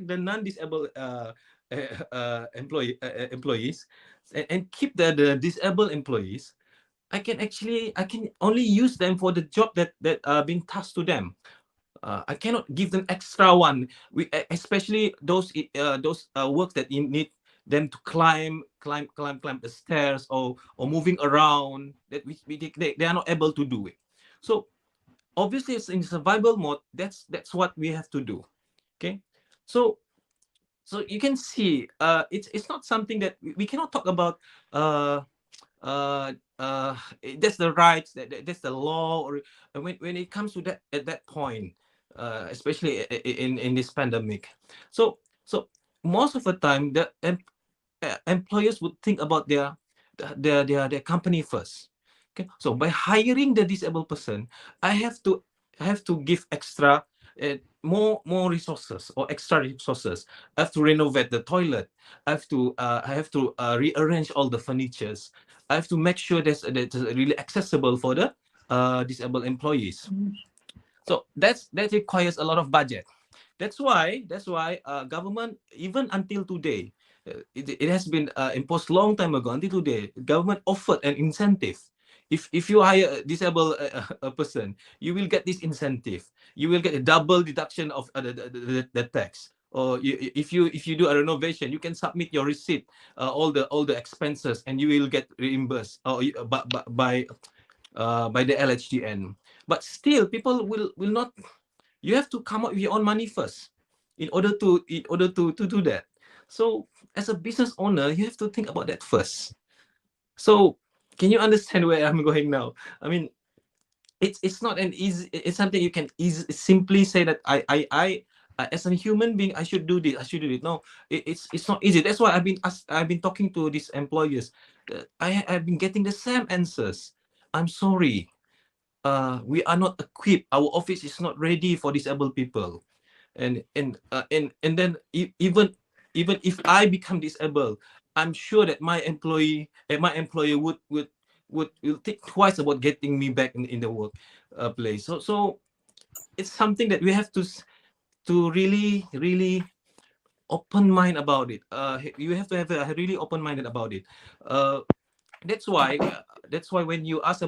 Speaker 5: the non-disabled employees, and keep the disabled employees, I can only use them for the job that are being tasked to them. I cannot give them extra one. Especially those works that you need them to climb the stairs, or moving around, that they are not able to do it. So obviously, it's in survival mode. That's what we have to do. Okay, so you can see, it's not something that we cannot talk about. Uh, uh, uh, that's the rights, that's the law, or when it comes to that, at that point, especially in this pandemic. So most of the time, the employers would think about their company first. Okay, so by hiring the disabled person, I have to give extra more resources or extra resources. I have to renovate the toilet. I have to rearrange all the furnitures. I have to make sure that's really accessible for the disabled employees. So that requires a lot of budget. That's why government, even until today, it has been imposed long time ago. Until today, government offered an incentive. If you hire a disabled a person, you will get this incentive. You will get a double deduction of the tax. Or if you do a renovation, you can submit your receipt, all the expenses, and you will get reimbursed by the LHDN. But still, people will not. You have to come up with your own money first in order to do that. So as a business owner, you have to think about that first. So can you understand where I'm going now? I mean, it's not an easy. It's something you can simply say that I as a human being, I should do this. I should do it. No, it's not easy. That's why I've been talking to these employers. I've been getting the same answers. I'm sorry. We are not equipped. Our office is not ready for disabled people. And then even if I become disabled, I'm sure that my employer will think twice about getting me back in the work place. So it's something that we have to really open mind about it. You have to have a really open minded about it. Uh, that's why when you ask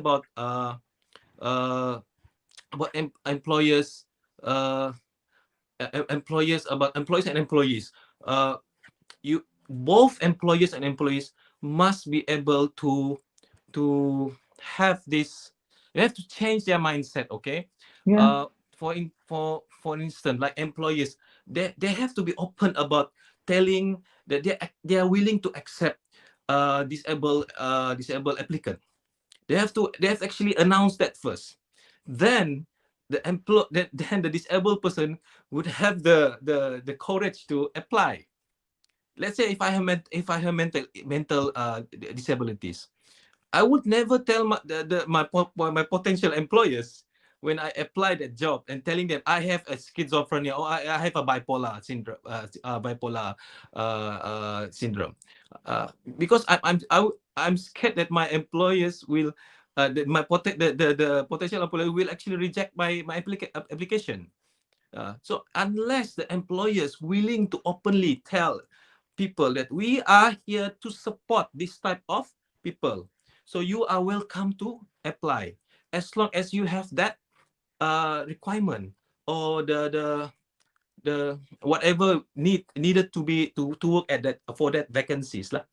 Speaker 5: uh, employers, uh, employees and employees, uh, you both employers and employees must be able to have this. They have to change their mindset. Okay,
Speaker 3: Yeah.
Speaker 5: For instance, like employers, they have to be open about telling that they are willing to accept disabled applicant. They have actually announced that first. Then then the disabled person would have the courage to apply. Let's say if I have mental disabilities, I would never tell my potential employers when I apply that job and telling them I have a schizophrenia or I have a bipolar syndrome, because I'm scared that my employers will the potential employer will actually reject my application. So unless the employer is willing to openly tell people that we are here to support this type of people, so you are welcome to apply as long as you have that requirement or the whatever needed to work at that for that vacancies lah.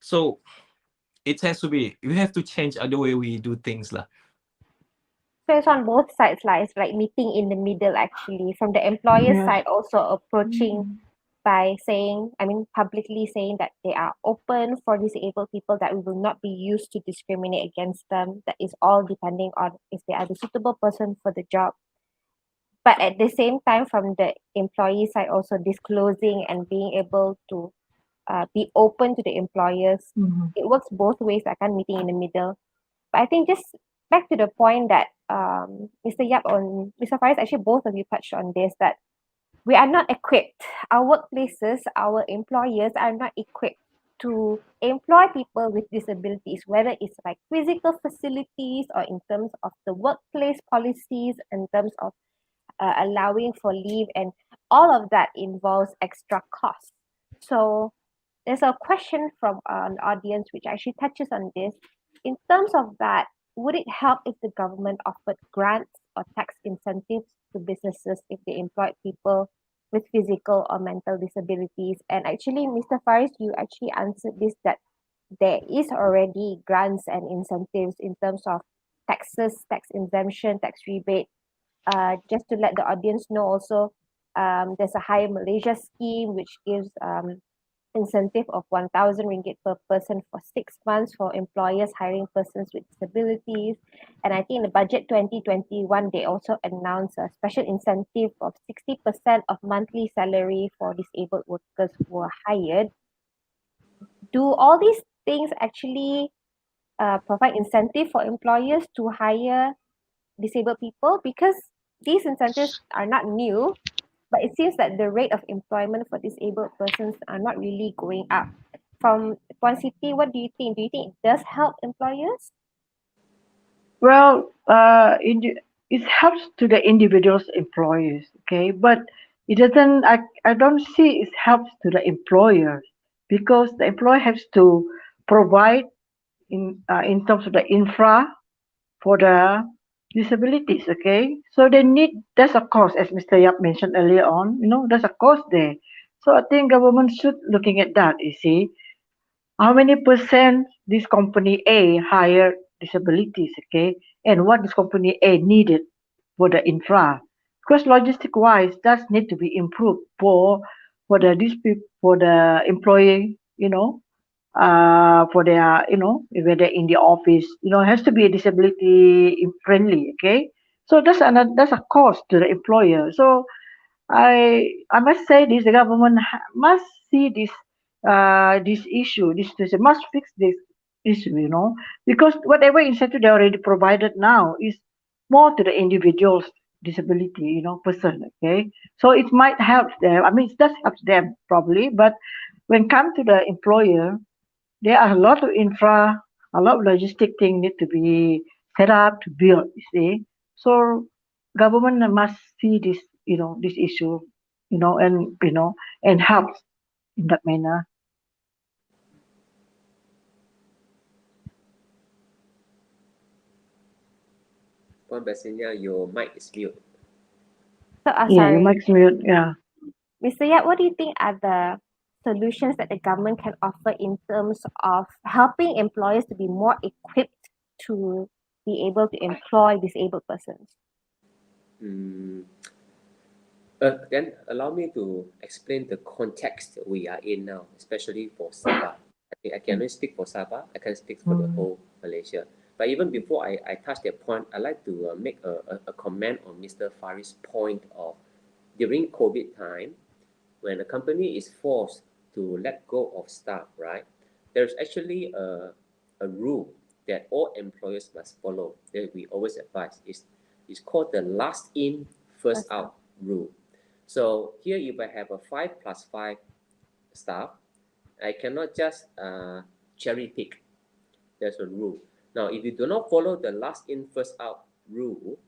Speaker 5: So it has to be, we have to change the way we do things lah.
Speaker 1: So it's on both sides, like it's like meeting in the middle actually. From the employer
Speaker 3: Yes.
Speaker 1: side, also approaching by saying, I mean, publicly saying that they are open for disabled people, that we will not be used to discriminate against them. That is all depending on if they are the suitable person for the job. But at the same time, from the employee side, also disclosing and being able to be open to the employers.
Speaker 3: Mhm.
Speaker 1: It works both ways. I can't meeting in the middle. But I think just back to the point that Mr. Yap on Mr. Faris, actually both of you touched on this, that we are not equipped. Our workplaces, our employers are not equipped to employ people with disabilities, whether it's like physical facilities or in terms of the workplace policies, in terms of allowing for leave, and all of that involves extra costs. So there's a question from an audience which actually touches on this. In terms of that, would it help if the government offered grants or tax incentives to businesses if they employed people with physical or mental disabilities? And actually, Mr. Faris, you actually answered this, that there is already grants and incentives in terms of taxes, tax exemption, tax rebate. Just to let the audience know also, there's a Hire Malaysia scheme which gives incentive of 1,000 ringgit per person for 6 months for employers hiring persons with disabilities. And I think in the budget 2021, they also announced a special incentive of 60% of monthly salary for disabled workers who are hired. Do all these things actually provide incentive for employers to hire disabled people? Because these incentives are not new, but it seems that the rate of employment for disabled persons are not really going up. From Puan Siti, what do you think? Do you think it does help employers?
Speaker 3: Well, it helps to the individual's employers, okay, but it doesn't. I don't see it helps to the employer because the employer has to provide in terms of the infra for the disabilities, okay. So they need there's a cost, as Mr. Yap mentioned earlier on. There's a cost there. So I think government should looking at that. You see, how many percent this company A hire disabilities, okay, and what this company A needed for the infra, because logistic wise does need to be improved for the employee, for their, whether in the office, has to be disability friendly, okay. So that's a cost to the employer. So I must say this: the government must see this issue. This must fix this issue. Because whatever incentive they already provided now is more to the individual's disability, person. Okay, so it might help them. I mean, it does help them probably, but when come to the employer, there are a lot of infra, a lot of logistic thing need to be set up to build. You see, so government must see this issue, and help in that manner.
Speaker 2: Puan Basinya, your mic is mute.
Speaker 1: So,
Speaker 3: Yeah, you
Speaker 1: sorry,
Speaker 3: makes me, yeah.
Speaker 1: Mr. Yap, what do you think are the solutions that the government can offer in terms of helping employers to be more equipped to be able to employ disabled persons?
Speaker 2: Mm, then allow me to explain the context we are in now, especially for Sabah. I think I can only speak for Sabah. I can speak for the whole Malaysia. But even before I touch that point, I'd like to make a comment on Mr. Farid's point of during COVID time, when a company is forced to let go of staff, right? There's actually a rule that all employers must follow that we always advise. It's called the last in, first
Speaker 1: First
Speaker 2: out rule. So here, if I have a 5+5 staff, I cannot just cherry pick. There's a rule. Now, if you do not follow the last in, first out rule,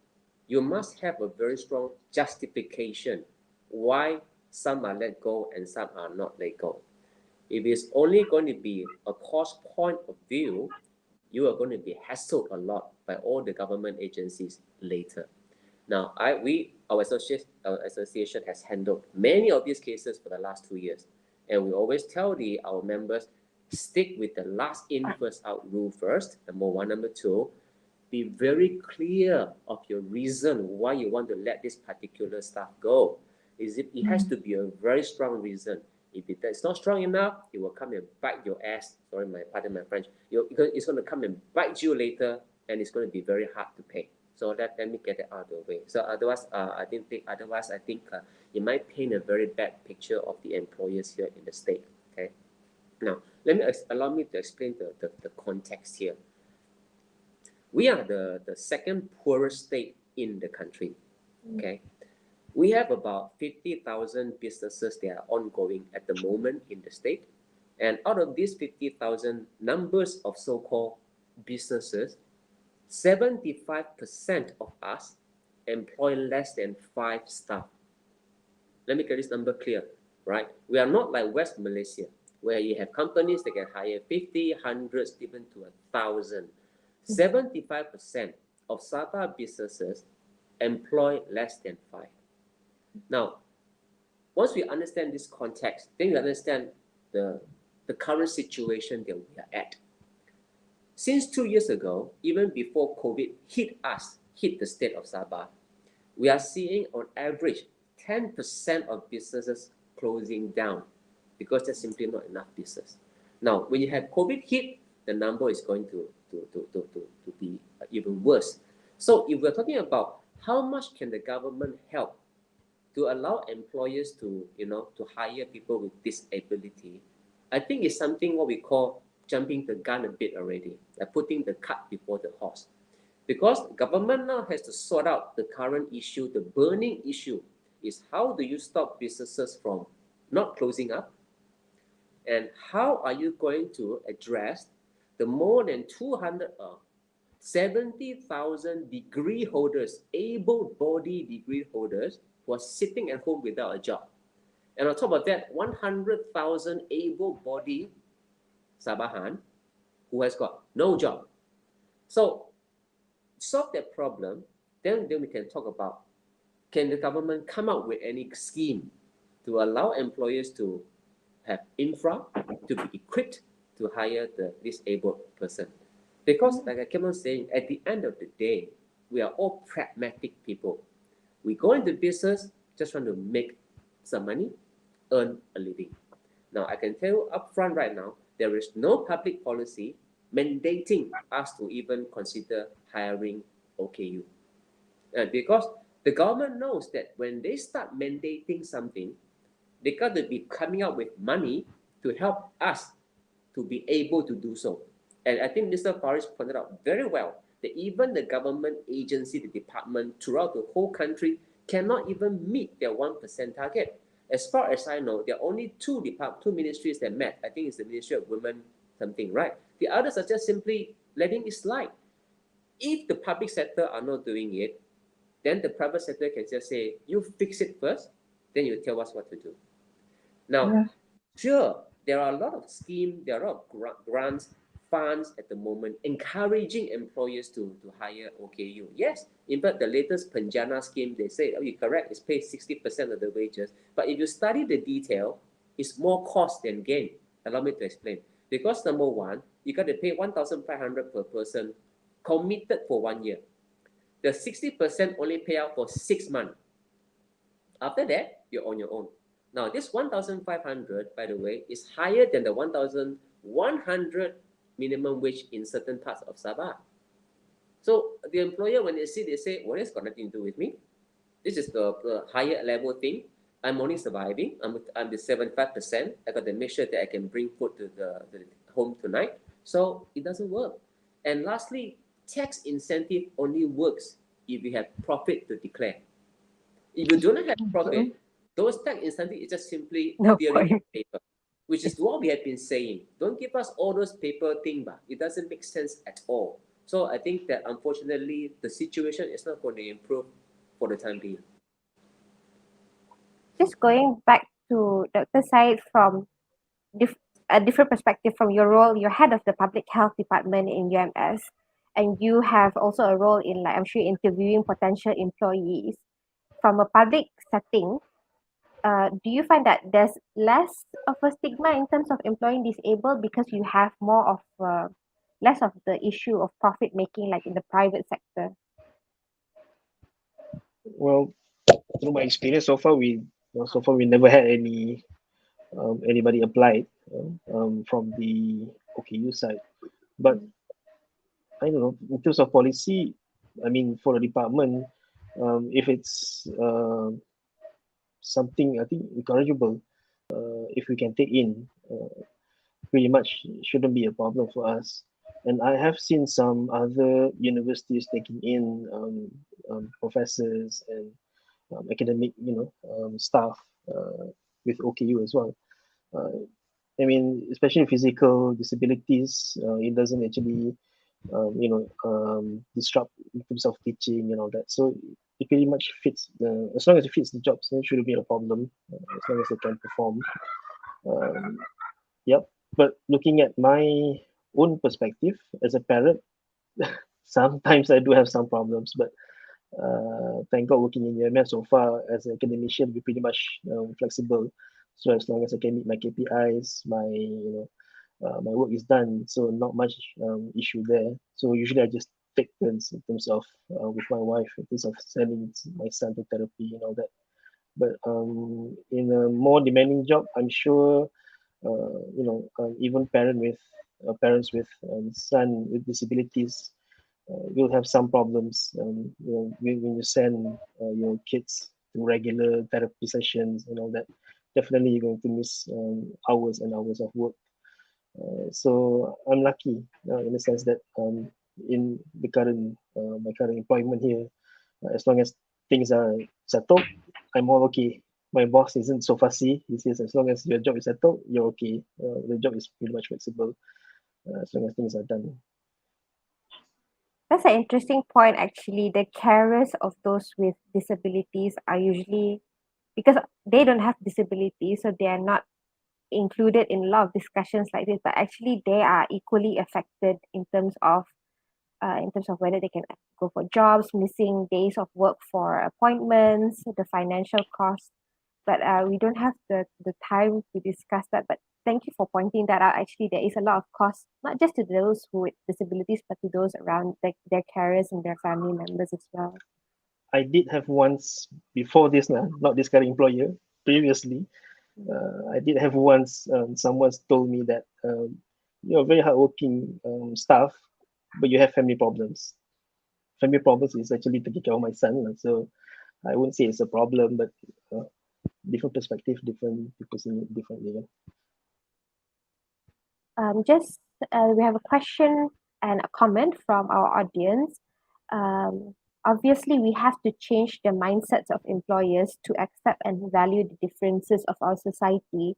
Speaker 2: you must have a very strong justification why some are let go and some are not let go. If it's only going to be a cost point of view, you are going to be hassled a lot by all the government agencies later. Now, our association has handled many of these cases for the last 2 years, and we always tell our members, stick with the last in, first out rule first. Number one, number two, be very clear of your reason why you want to let this particular staff go. It has to be a very strong reason. If it's not strong enough, it will come and bite your ass. Sorry, pardon my French. It's going to come and bite you later, and it's going to be very hard to pay. So let me get it out of the way. So otherwise, I think it might paint a very bad picture of the employers here in the state. Okay. Now, allow me to explain the context here. We are the second poorest state in the country. Okay. We have about 50,000 businesses that are ongoing at the moment in the state. And out of these 50,000 numbers of so-called businesses, 75% of us employ less than 5 staff. Let me get this number clear, right? We are not like West Malaysia, where you have companies that can hire 50, hundreds, even to 1,000. 75% of Sabah businesses employ less than 5. Now, once we understand this context, then we understand the current situation that we are at. Since 2 years ago, even before COVID hit the state of Sabah, we are seeing on average 10% of businesses closing down because there's simply not enough business. Now, when you have COVID hit, the number is going to be even worse. So if we're talking about how much can the government help to allow employers to hire people with disability, I think it's something what we call jumping the gun a bit already, like putting the cart before the horse. Because the government now has to sort out the current issue, the burning issue is how do you stop businesses from not closing up, and how are you going to address the more than 270,000 degree holders, able-bodied degree holders who are sitting at home without a job. And on top of that, 100,000 able-bodied Sabahan who has got no job. So solve that problem, then we can talk about, can the government come up with any scheme to allow employers to have infra, to be equipped to hire the disabled person? Because like I keep on saying, at the end of the day, we are all pragmatic people. We go into business just trying to make some money, earn a living. Now, I can tell you upfront right now, there is no public policy mandating us to even consider hiring OKU. Because the government knows that when they start mandating something, they got to be coming up with money to help us to be able to do so. And I think Mr. Faris pointed out very well that even the government agency, the department throughout the whole country cannot even meet their 1% target. As far as I know, there are only two ministries that met. I think it's the Ministry of Women something, right? The others are just simply letting it slide. If the public sector are not doing it, then the private sector can just say, you fix it first, then you tell us what to do. Now, sure, there are a lot of schemes, there are a lot of grants, funds at the moment encouraging employers to hire OKU. Yes, in fact, the latest Penjana scheme, they say, oh, you're correct, it's paid 60% of the wages. But if you study the detail, it's more cost than gain. Allow me to explain. Because number one, you got to pay 1,500 per person committed for 1 year. The 60% only pay out for 6 months. After that, you're on your own. Now, this 1,500, by the way, is higher than the 1,100 minimum wage in certain parts of Sabah. So the employer, when they see, they say, well, it's got nothing to do with me. This is the higher level thing. I'm only surviving. I'm the 75%. I got to make sure that I can bring food to the home tonight. So it doesn't work. And lastly, tax incentive only works if you have profit to declare. If you do not have profit, those tax incentives is just simply
Speaker 1: No
Speaker 2: theory on
Speaker 1: point.
Speaker 2: paper, which is what we have been saying. Don't give us all those paper thing, but it doesn't make sense at all. So I think that unfortunately the situation is not going to improve for the time being.
Speaker 1: Just going back to Dr. Said from a different perspective from your role, you're head of the public health department in UMS, and you have also a role in, like, I'm sure, interviewing potential employees. From a public setting, do you find that there's less of a stigma in terms of employing disabled because you have more of less of the issue of profit making like in the private sector?
Speaker 6: Well, through my experience so far, we never had anybody applied from the OKU side. But I don't know, in terms of policy, I mean, for the department, if it's something I think encourageable, if we can take in, pretty much shouldn't be a problem for us. And I have seen some other universities taking in professors and academic, staff with OKU as well. I mean, especially physical disabilities, it doesn't actually, disrupt in terms of teaching and all that. So it pretty much fits as long as it fits the jobs, then it shouldn't be a problem as long as they can perform. Yep. But looking at my own perspective as a parent, sometimes I do have some problems, but thank God working in UMS so far as an academician, we're pretty much flexible. So as long as I can meet my KPIs, my work is done. So not much issue there. So usually I just take turns in terms of with my wife in terms of sending my son to therapy and all that. But in a more demanding job, I'm sure even parents with son with disabilities will have some problems. When you send your kids to regular therapy sessions and all that, definitely you're going to miss hours and hours of work. So I'm lucky in the sense that in the current my current employment here, as long as things are settled, I'm all okay. My boss isn't so fussy. He says as long as your job is settled, you're okay. The job is pretty much flexible as long as things are done.
Speaker 1: That's an interesting point, actually. The carers of those with disabilities are usually, because they don't have disabilities, so they are not included in a lot of discussions like this, but actually they are equally affected in terms of whether they can go for jobs, missing days of work for appointments, the financial costs. But we don't have the time to discuss that. But thank you for pointing that out. Actually, there is a lot of cost, not just to those who with disabilities, but to those around their carers and their family members as well.
Speaker 6: I did have once before this, not this current employer, previously, I did have once someone told me that you're a very hardworking staff, but you have family problems. Family problems is actually taking care of my son. So I wouldn't say it's a problem, but uh, different perspective, different people seeing it differently. Yeah.
Speaker 1: Just we have a question and a comment from our audience. Um, Obviously, we have to change the mindsets of employers to accept and value the differences of our society.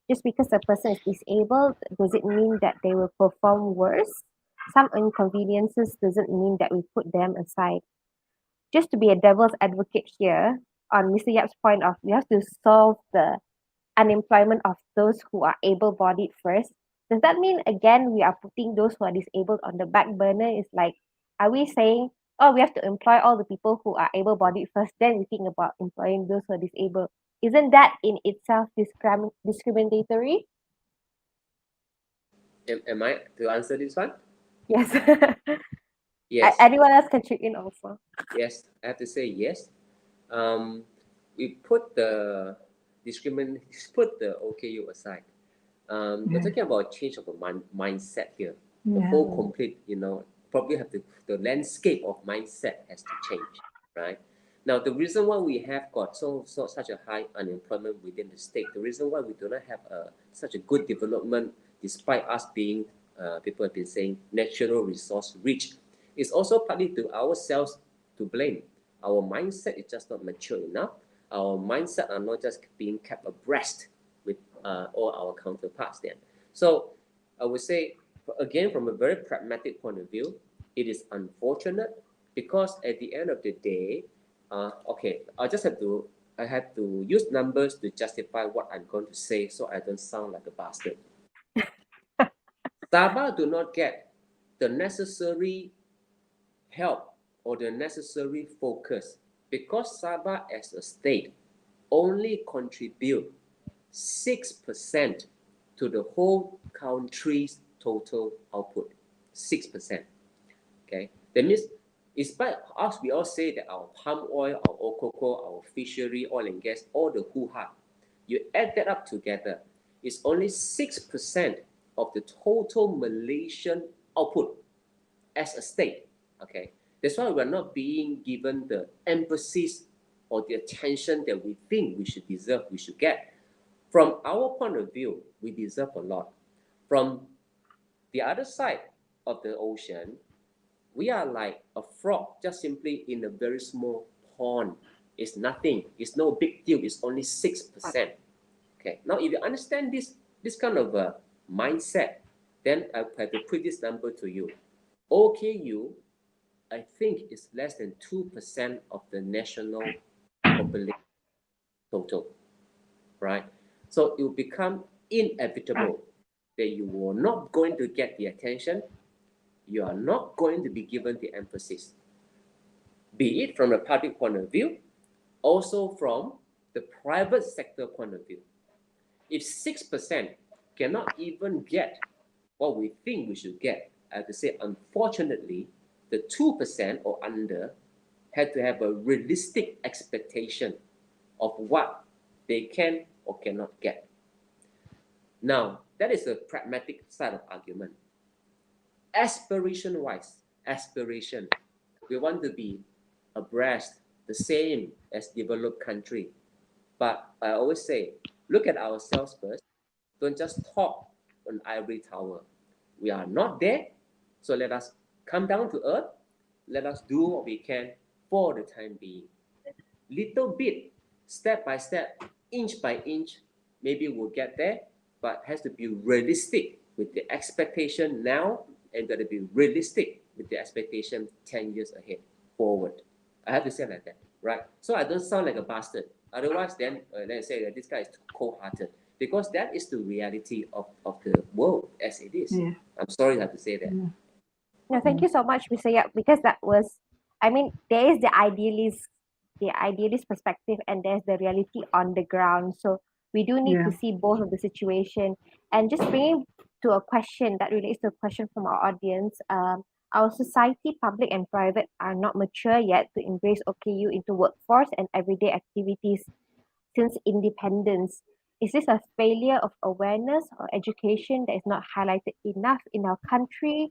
Speaker 1: Just because a person is disabled, does it mean that they will perform worse? Some inconveniences doesn't mean that we put them aside. Just to be a devil's advocate here, on Mr. Yap's point of we have to solve the unemployment of those who are able-bodied first. Does that mean again we are putting those who are disabled on the back burner? Is like, are we saying, oh, we have to employ all the people who are able-bodied first, then we think about employing those who are disabled? Isn't that in itself discriminatory?
Speaker 2: Am I to answer this one?
Speaker 1: Yes.
Speaker 2: Yes,
Speaker 1: Anyone else can chip in also.
Speaker 2: yes. I have to say yes. Um, we put the put the OKU aside. We're talking about change of a mindset here. The
Speaker 3: Yeah.
Speaker 2: whole complete, probably have the landscape of mindset has to change, right? Now, the reason why we have got such a high unemployment within the state, the reason why we do not have such a good development, despite us being, people have been saying, natural resource rich, is also partly to ourselves to blame. Our mindset is just not mature enough. Our mindset are not just being kept abreast with all our counterparts then. So I would say, again, from a very pragmatic point of view, it is unfortunate because at the end of the day, okay, I have to use numbers to justify what I'm going to say so I don't sound like a bastard. Sabah do not get the necessary help or the necessary focus because Sabah as a state only contribute 6% to the whole country's total output. 6%. Okay. That means, despite us, we all say that our palm oil, our cocoa, our fishery, oil and gas, all the hoo-ha, you add that up together, it's only 6% of the total Malaysian output as a state. Okay. That's why we're not being given the emphasis or the attention that we think we should deserve, we should get. From our point of view, we deserve a lot. From the other side of the ocean, we are like a frog just simply in a very small pond. It's nothing. It's no big deal. It's only 6%. Okay. Now, if you understand this kind of a mindset, then I have to put this number to you. OKU, I think, is less than 2% of the national population total, right? So it will become inevitable that you are not going to get the attention, you are not going to be given the emphasis, be it from a public point of view, also from the private sector point of view. If 6% cannot even get what we think we should get, I have to say, unfortunately, the 2% or under had to have a realistic expectation of what they can or cannot get. Now, that is a pragmatic side of argument. Aspiration-wise, we want to be abreast, the same as developed country. But I always say, look at ourselves first. Don't just talk an ivory tower. We are not there, so let us come down to earth. Let us do what we can for the time being. Little bit, step by step, inch by inch, maybe we'll get there, but has to be realistic with the expectation now and got to be realistic with the expectation 10 years ahead forward. I have to say like that, right? So I don't sound like a bastard. Otherwise, then I say that this guy is cold-hearted because that is the reality of the world as it is.
Speaker 3: Yeah.
Speaker 2: I'm sorry I have to say that.
Speaker 3: Yeah.
Speaker 1: No, thank you so much, Mr. Yap, because that was, I mean, there is the idealist perspective, and there's the reality on the ground. So we do need
Speaker 3: Yeah.
Speaker 1: to see both of the situation. And just bringing to a question that relates to a question from our audience, our society, public and private, are not mature yet to embrace OKU into workforce and everyday activities since independence. Is this a failure of awareness or education that is not highlighted enough in our country?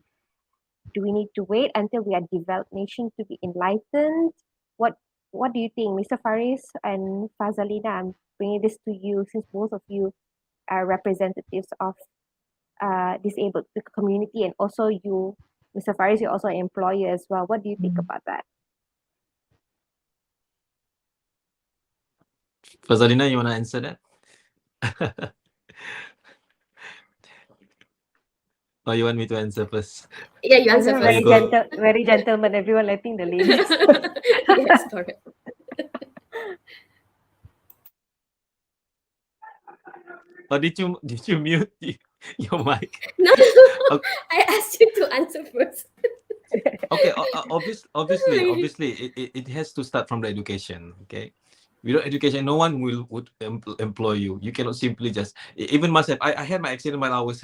Speaker 1: Do we need to wait until we are developed nation to be enlightened? What What do you think, Mr. Faris and Fazalina? I'm bringing this to you since both of you are representatives of disabled community, and also you, Mr. Faris, you're also an employer as well. What do you think about that?
Speaker 5: Fazalina, you want to answer that? Or you want me to answer first?
Speaker 4: Yeah, you answer
Speaker 1: Everyone
Speaker 5: Or you
Speaker 1: very
Speaker 4: first.
Speaker 5: go?
Speaker 1: very gentleman. Everyone letting the ladies.
Speaker 4: Yes, correct.
Speaker 5: Or did you mute your mic?
Speaker 4: No,
Speaker 5: Okay,
Speaker 4: I asked you to answer first.
Speaker 5: okay. Obviously, it has to start from the education. Okay, without education, no one would employ you. You cannot simply just even myself. I had my accident while I was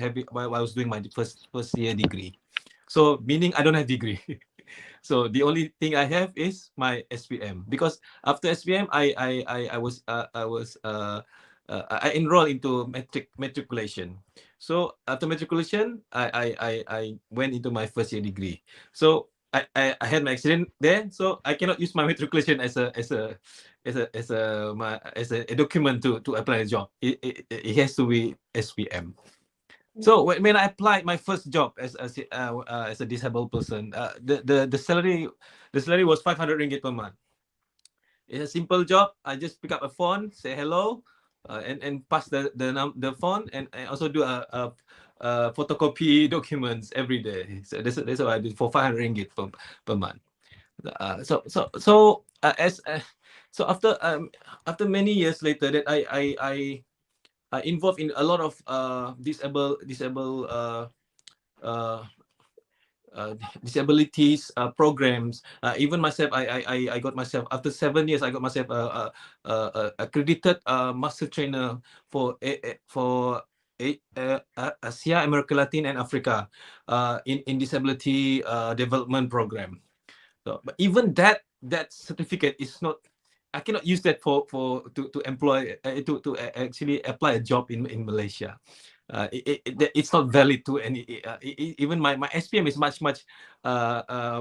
Speaker 5: doing my first year degree. So meaning I don't have degree. So the only thing I have is my SPM, because after SPM I enrolled into matriculation. So after matriculation, I went into my first year degree. So I had my accident there, so I cannot use my matriculation as a document to apply a job. It has to be SPM. So when I applied my first job as a disabled person, the salary was 500 ringgit per month. It's a simple job. I just pick up a phone, say hello, and pass the phone, and also do a photocopy documents every day. So that's what I did for 500 ringgit per month. So after many years later that I involved in a lot of disable uh, disabilities programs. Even myself, I got myself after 7 years. I got myself accredited master trainer for Asia, America Latin, and Africa in disability development program. So, but even that certificate is not. I cannot use that to employ to actually apply a job in Malaysia. It's not valid to any. Even my SPM is much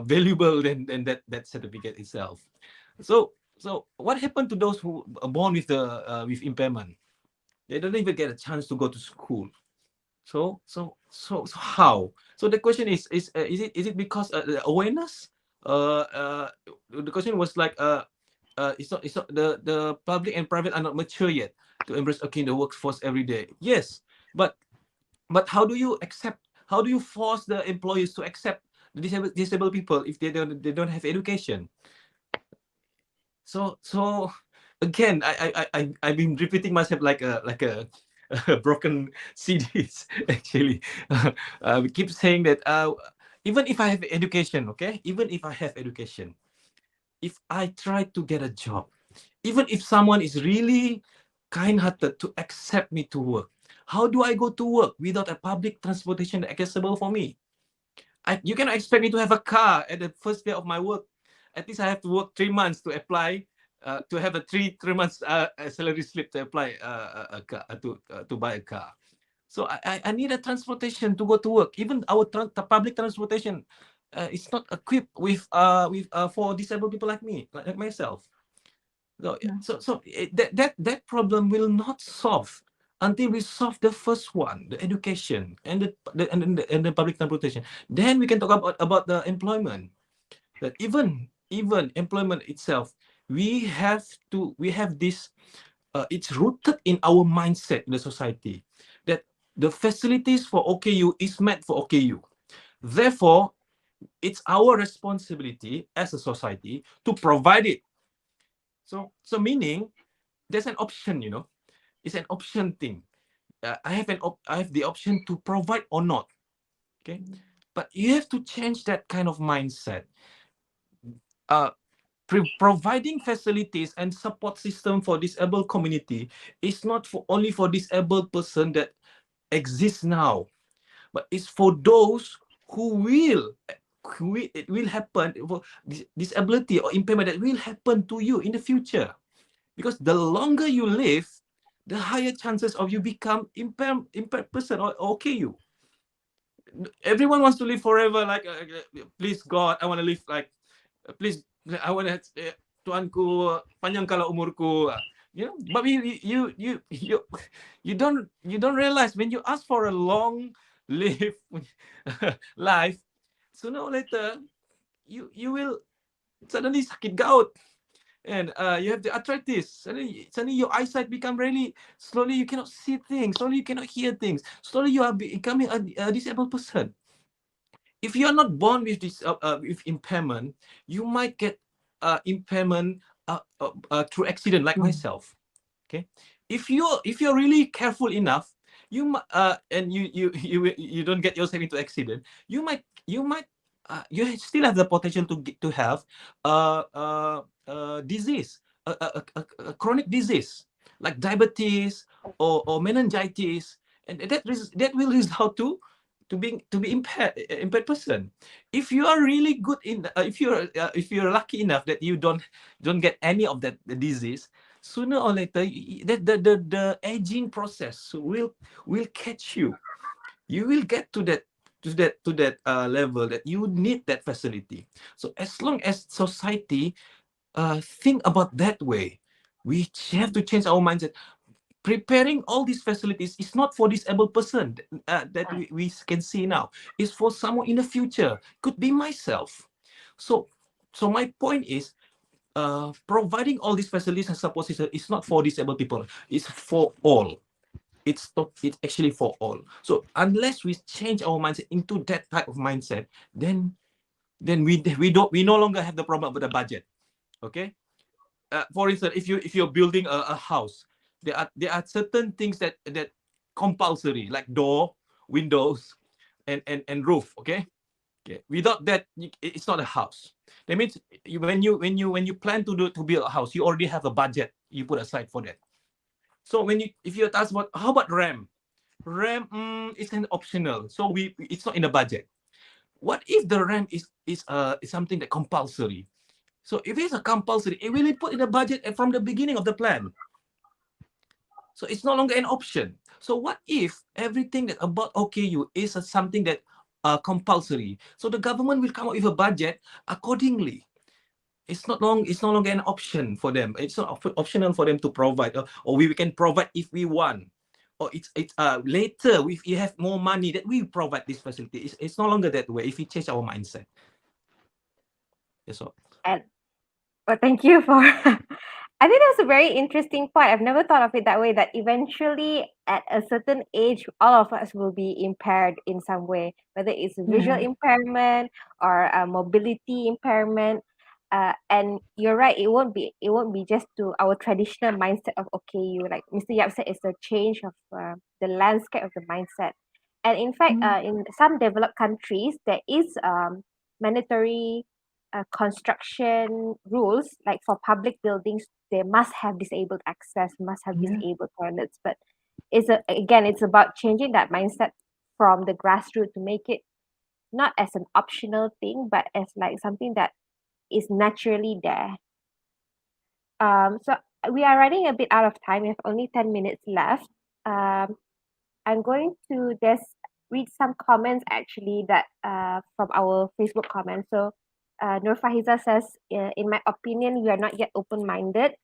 Speaker 5: valuable than that certificate itself. So what happened to those who are born with impairment? They don't even get a chance to go to school. So how? So the question is it because the awareness? Uh, uh, the question was like it's not the public and private are not mature yet to embrace the workforce every day. Yes, but how do you accept? How do you force the employers to accept the disabled people if they don't have education? So again, I've been repeating myself like a broken CDs actually. We keep saying that even if I have education, okay, even if I have education, if I try to get a job, even if someone is really kind-hearted to accept me to work, how do I go to work without a public transportation accessible for me? You cannot expect me to have a car at the first day of my work. At least I have to work 3 months to apply, to have a three months salary slip to apply a car, to buy a car. So I need a transportation to go to work. Even our public transportation is not equipped with for disabled people like me, like myself. So that problem will not solve until we solve the first one, the education and the public transportation. Then we can talk about the employment. That even employment itself, we have this. It's rooted in our mindset in the society that the facilities for OKU is meant for OKU. Therefore, it's our responsibility as a society to provide it. So meaning there's an option, it's an option thing. I have the option to provide or not. Okay, but you have to change that kind of mindset. Uh, providing facilities and support system for disabled community is not for only for disabled person that exists now, but it's for those who it will happen for disability or impairment that will happen to you in the future. Because the longer you live, the higher chances of you become impaired person or OKU. Everyone wants to live forever, like please God, I want to live like please, I want to Tuanku panjangkanlah umurku. But you don't realize when you ask for a long live life, sooner or later you will suddenly sakit gout, and you have the arthritis. Suddenly your eyesight become really slowly. You cannot see things. Slowly you cannot hear things. Slowly you are becoming a disabled person. If you are not born with this with impairment, you might get impairment through accident, like myself. Okay, if you're really careful enough, and you don't get yourself into accident, you still have the potential to have disease, a chronic disease like diabetes or meningitis, and that will result to be impaired person. If you are really good in if you're lucky enough that you don't get any of that disease, sooner or later the aging process will catch you. You will get to that level that you need that facility. So as long as society think about that way, we have to change our mindset. Preparing all these facilities is not for disabled person that we can see now. It's for someone in the future. Could be myself. So my point is, providing all these facilities and support system is not for disabled people. It's for all. It's actually for all. So unless we change our mindset into that type of mindset, then we no longer have the problem with the budget. Okay. For instance, if you're building a house, there are certain things that compulsory, like door, windows, and roof. Okay. Okay. Without that, it's not a house. That means when you plan to build a house, you already have a budget you put aside for that. So if you ask about how about RAM is an optional, so it's not in the budget. What if the RAM is something that compulsory? So if it's a compulsory, it will be put in the budget from the beginning of the plan. So it's no longer an option. So what if everything that about OKU is something that compulsory? So the government will come up with a budget accordingly. It's no longer an option for them. It's not optional for them to provide, or we can provide if we want, or it's later if you have more money that we provide this facility. It's no longer that way if we change our mindset. That's all.
Speaker 1: And well, thank you for. I think that's a very interesting point. I've never thought of it that way. That eventually, at a certain age, all of us will be impaired in some way, whether it's visual impairment or mobility impairment. And you're right. It won't be just to our traditional mindset of OKU. Like Mr. Yap said, it's a change of the landscape of the mindset. And in fact, in some developed countries, there is mandatory construction rules, like for public buildings, they must have disabled access, must have disabled toilets. But it's about changing that mindset from the grassroots to make it not as an optional thing, but as like something that is naturally there. So we are running a bit out of time. We have only 10 minutes left. I'm going to just read some comments actually that from our Facebook comments. So Nur Fahiza says, in my opinion, we are not yet open-minded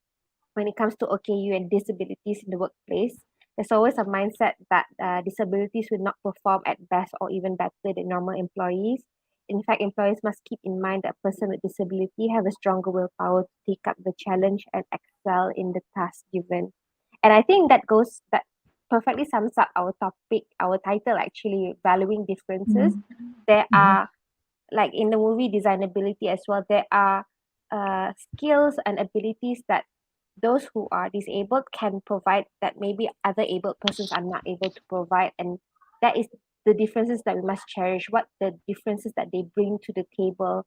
Speaker 1: when it comes to OKU and disabilities in the workplace. There's always a mindset that disabilities will not perform at best or even better than normal employees. In fact, employees must keep in mind that a person with disability have a stronger willpower to take up the challenge and excel in the task given. And I think that perfectly sums up our topic, our title actually, valuing differences. There are, like in the movie Designability as well, there are skills and abilities that those who are disabled can provide that maybe other able persons are not able to provide. And that is the differences that we must cherish, what the differences that they bring to the table.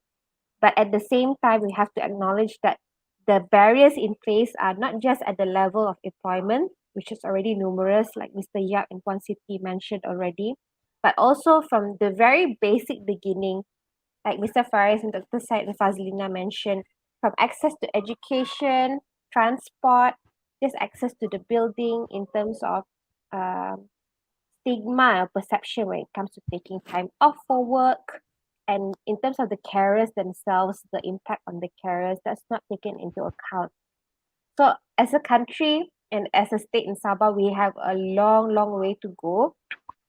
Speaker 1: But at the same time, we have to acknowledge that the barriers in place are not just at the level of employment, which is already numerous, like Mr. Yap and Puan Siti mentioned already, but also from the very basic beginning, like Mr. Faris and Dr. Said and Fazlina mentioned, from access to education, transport, just access to the building in terms of um, stigma or perception when it comes to taking time off for work. And in terms of the carers themselves, the impact on the carers, that's not taken into account. So as a country and as a state in Sabah, we have a long, long way to go.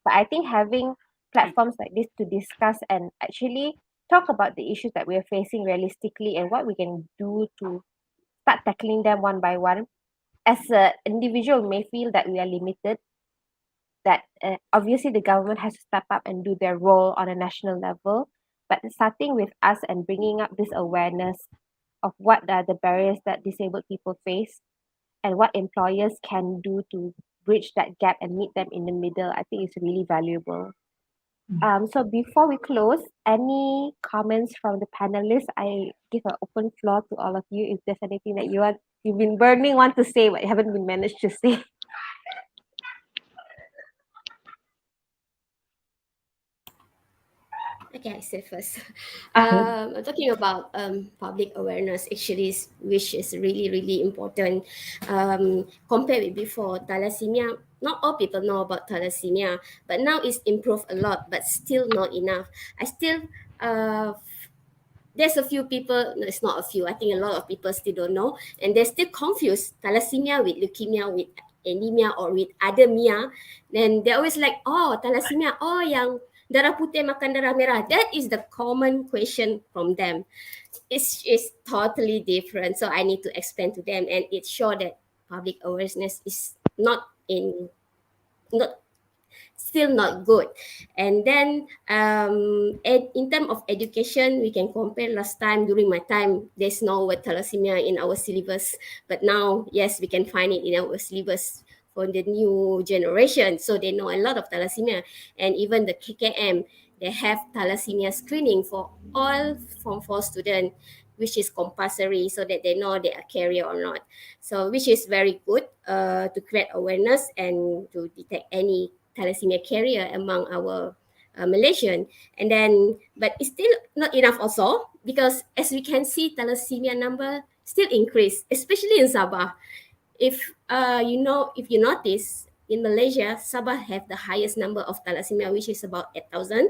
Speaker 1: But I think having platforms like this to discuss and actually talk about the issues that we are facing realistically and what we can do to start tackling them one by one. As an individual, we may feel that we are limited, that obviously the government has to step up and do their role on a national level. But starting with us and bringing up this awareness of what are the barriers that disabled people face and what employers can do to bridge that gap and meet them in the middle, I think is really valuable. So before we close, any comments from the panelists? I give an open floor to all of you. If there's anything that you've been burning want to say but you haven't been managed to say.
Speaker 4: Okay, I say first.
Speaker 3: Okay.
Speaker 4: I'm talking about public awareness actually, which is really, really important. Compared with before, thalassemia, not all people know about thalassemia, but now it's improved a lot, but still not enough. I still, there's a few people, no, it's not a few, I think a lot of people still don't know, and they're still confused thalassemia with leukemia, with anemia, or with other mia. Then they're always like, oh, thalassemia, oh, yang darah putih makan darah merah. That is the common question from them. It's totally different. So I need to explain to them, and it's sure that public awareness is not still not good. And then in terms of education, we can compare last time. During my time, there's no word thalassemia in our syllabus, but now, yes, we can find it in our syllabus for the new generation, so they know a lot of thalassemia. And even the KKM, they have thalassemia screening for all Form 4 students, which is compulsory, so that they know they are carrier or not. So which is very good to create awareness and to detect any thalassemia carrier among our Malaysian. And then, but it's still not enough also, because as we can see, thalassemia number still increase, especially in Sabah. If you notice, in Malaysia, Sabah have the highest number of thalassemia, which is about 8,000.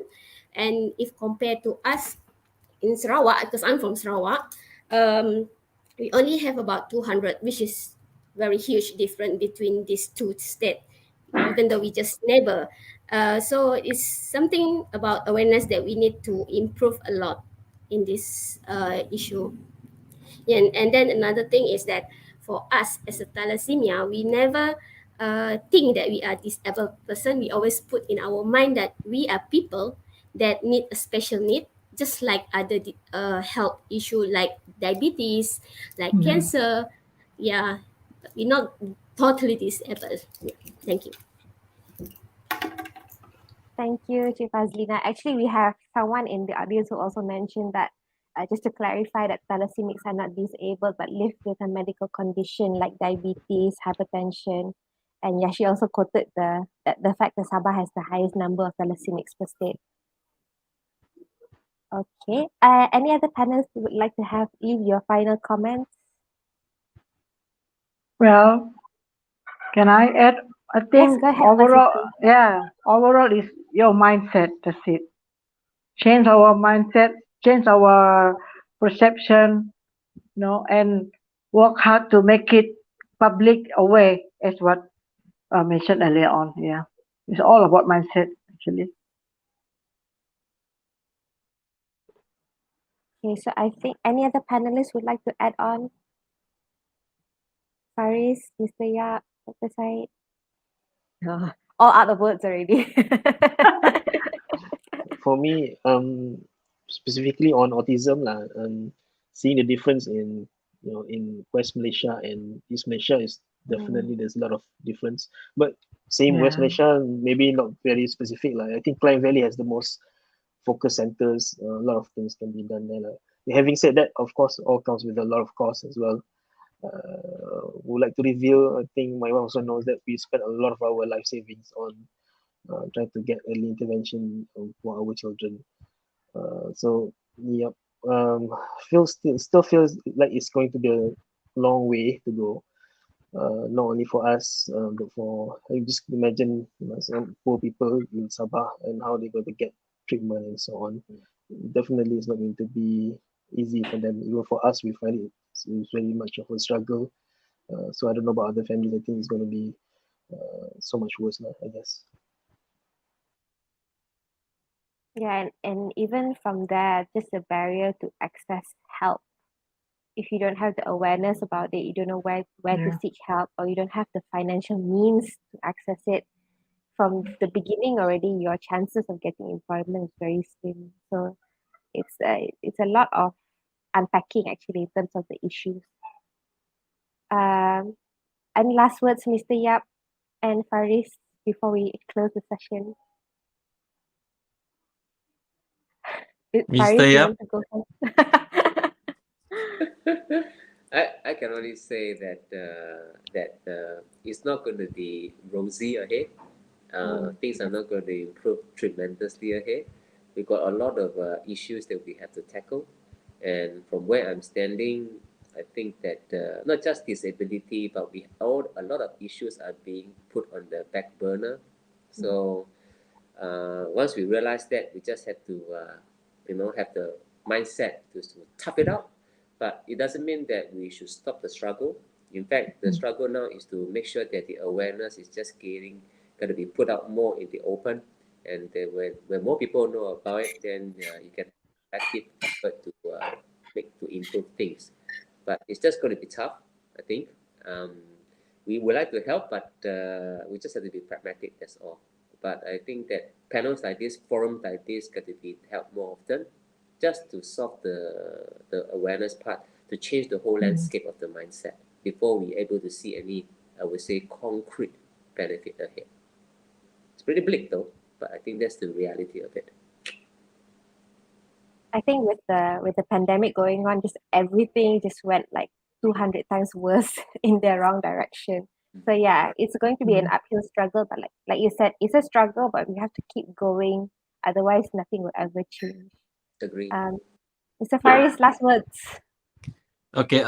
Speaker 4: And if compared to us in Sarawak, because I'm from Sarawak, we only have about 200, which is very huge difference between these two states, even though we just neighbor. So it's something about awareness that we need to improve a lot in this issue. And then another thing is that for us as a thalassemia, we never think that we are disabled person. We always put in our mind that we are people that need a special need, just like other health issue like diabetes, like cancer. Yeah, we're not totally disabled. Yeah. Thank you.
Speaker 1: Thank you, Chief Azlina. Actually, we have someone in the audience who also mentioned that just to clarify that thalassemics are not disabled but live with a medical condition like diabetes, hypertension. And yeah, she also quoted the fact that Sabah has the highest number of thalassemics per state. Okay. Any other panelists who would like to have leave your final comments?
Speaker 3: Well, can I add? I
Speaker 1: Yes,
Speaker 3: think
Speaker 1: go ahead,
Speaker 3: overall,
Speaker 1: Pasiti.
Speaker 3: yeah, overall is your mindset. That's it. Change our mindset, change our perception, and work hard to make it public aware as what mentioned earlier on. Yeah, it's all about mindset actually.
Speaker 1: Okay, so I think any other panelists would like to add on? Faris, Mr. Yap, Dr. Said? All out of words already.
Speaker 6: For me, specifically on autism, lah, seeing the difference in in West Malaysia and East Malaysia is
Speaker 1: Mm,
Speaker 6: definitely there's a lot of difference. But same West
Speaker 3: Yeah,
Speaker 6: Malaysia, maybe not very specific. Like I think Klang Valley has the most focus centers. A lot of things can be done there. Like. Having said that, of course, all comes with a lot of cost as well. Would like to reveal. I think my wife also knows that we spend a lot of our life savings on trying to get early intervention for our children. So yep, feels still feels like it's going to be a long way to go. Not only for us, but for I just imagine some poor people in Sabah and how they're going to get treatment and so on. Definitely, it's not going to be easy for them. Even for us, we find it's very much of a struggle. So I don't know about other families. I think it's going to be so much worse now, I guess.
Speaker 1: yeah, and even from there, just a barrier to access help. If you don't have the awareness about it, you don't know where to
Speaker 3: yeah,
Speaker 1: seek help, or you don't have the financial means to access it from the beginning already, your chances of getting employment is very slim. So it's a lot of unpacking actually in terms of the issues. Um, any last words, Mr. Yap and Faris, before we close the session?
Speaker 5: Mr.
Speaker 1: Faris, you
Speaker 5: Yap.
Speaker 1: want to go first?
Speaker 2: I can only say that it's not going to be rosy ahead.
Speaker 1: Mm,
Speaker 2: Things are not going to improve tremendously ahead. We got a lot of issues that we have to tackle, and from where I'm standing, I think that not just disability, but we all a lot of issues are being put on the back burner.
Speaker 1: mm.
Speaker 2: So once we realize that, we just have to have the mindset to tough it out. But it doesn't mean that we should stop the struggle. In fact, the
Speaker 3: mm,
Speaker 2: struggle now is to make sure that the awareness is just going to be put out more in the open, and then when more people know about it, then you can active effort to improve things. But it's just going to be tough, I think. Um, we would like to help, but we just have to be pragmatic. That's all. But I think that panels like this, forums like this, got to be held more often, just to solve the awareness part, to change the whole
Speaker 3: mm.
Speaker 2: landscape of the mindset before we able to see any, I would say, concrete benefit ahead. It's pretty bleak though, but I think that's the reality of it.
Speaker 1: I think with the pandemic going on, just everything just went like 200 times worse in the wrong direction. So yeah, it's going to be an
Speaker 3: Yeah.
Speaker 1: uphill struggle, but like you said, it's a struggle, but we have to keep going. Otherwise, nothing will ever change.
Speaker 2: Agree.
Speaker 1: Um, Mr. Faris, last words.
Speaker 5: Okay,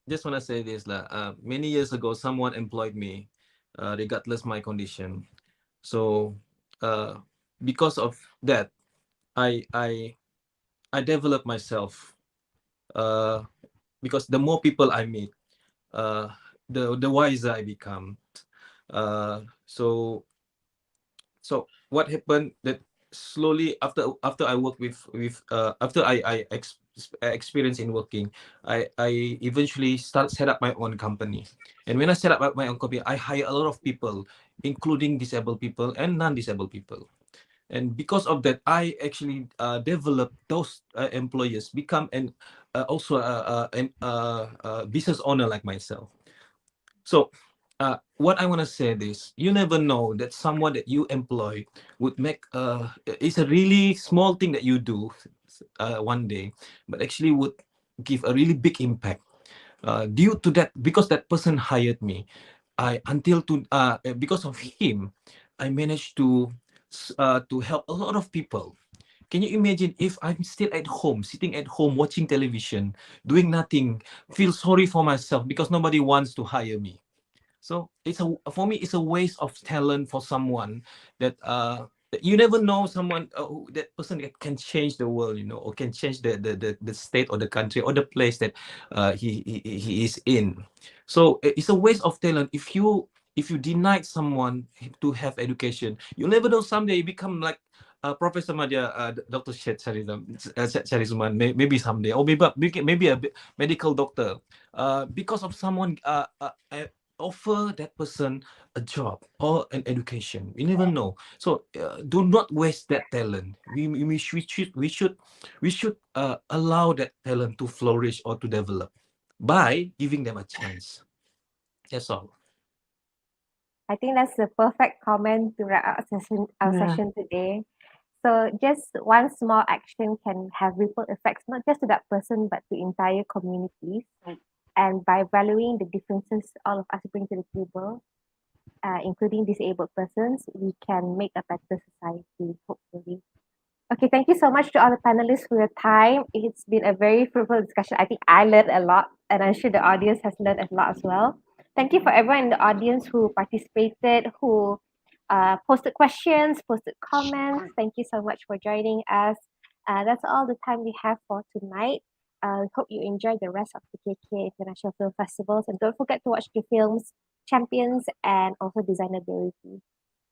Speaker 5: just wanna say this lah. Many years ago, someone employed me, regardless my condition. So, uh, because of that, I I I developed myself. Uh, because the more people I meet, uh, the wiser I become. So what happened that slowly after I work with after experience in working, I eventually set up my own company. And when I set up my own company, I hire a lot of people, including disabled people and non-disabled people. And because of that, I actually developed those employers become an also a business owner like myself. So, what I want to say is, you never know that someone that you employ would make it's a really small thing that you do one day, but actually would give a really big impact. Due to that, because that person hired me, because of him, I managed to help a lot of people. Can you imagine if I'm still at home, sitting at home watching television, doing nothing, feel sorry for myself because nobody wants to hire me? So for me, it's a waste of talent for someone that you never know someone that person that can change the world, or can change the state or the country or the place that he is in. So it's a waste of talent if you if you denied someone to have education, you'll never know, someday you become like Professor Madya, Dr. Charizman, maybe someday, or maybe a medical doctor, because of someone offer that person a job or an education. You never know. So do not waste that talent. We should allow that talent to flourish or to develop by giving them a chance. That's all.
Speaker 1: I think that's the perfect comment to wrap up our
Speaker 3: Yeah.
Speaker 1: session today. So just one small action can have ripple effects, not just to that person, but to entire communities. And by valuing the differences all of us bring to the table, including disabled persons, we can make a better society, hopefully. Okay, thank you so much to all the panelists for your time. It's been a very fruitful discussion. I think I learned a lot, and I'm sure the audience has learned a lot as well. Thank you for everyone in the audience who participated, who posted questions, posted comments. Thank you so much for joining us. That's all the time we have for tonight. Hope you enjoy the rest of the KK International Film Festivals, and don't forget to watch the films Champions and also Designability.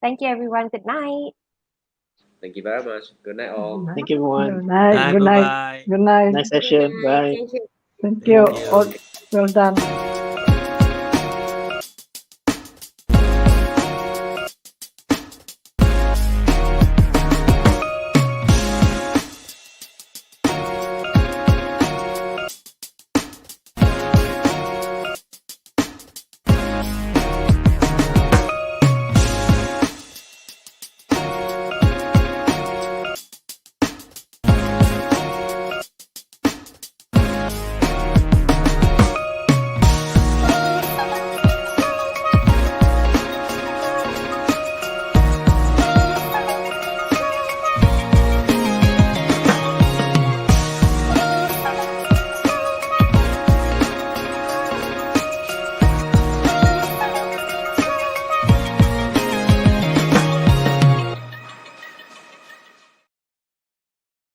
Speaker 1: Thank you, everyone. Good night.
Speaker 2: Thank you very much. Good night, all.
Speaker 6: Thank you, everyone.
Speaker 3: Good night.
Speaker 5: Bye
Speaker 3: Good night.
Speaker 5: bye.
Speaker 3: Good night.
Speaker 6: Nice
Speaker 4: Good
Speaker 6: session.
Speaker 4: night.
Speaker 6: Bye.
Speaker 4: Thank you.
Speaker 3: Thank you.
Speaker 5: Thank you.
Speaker 3: All well done.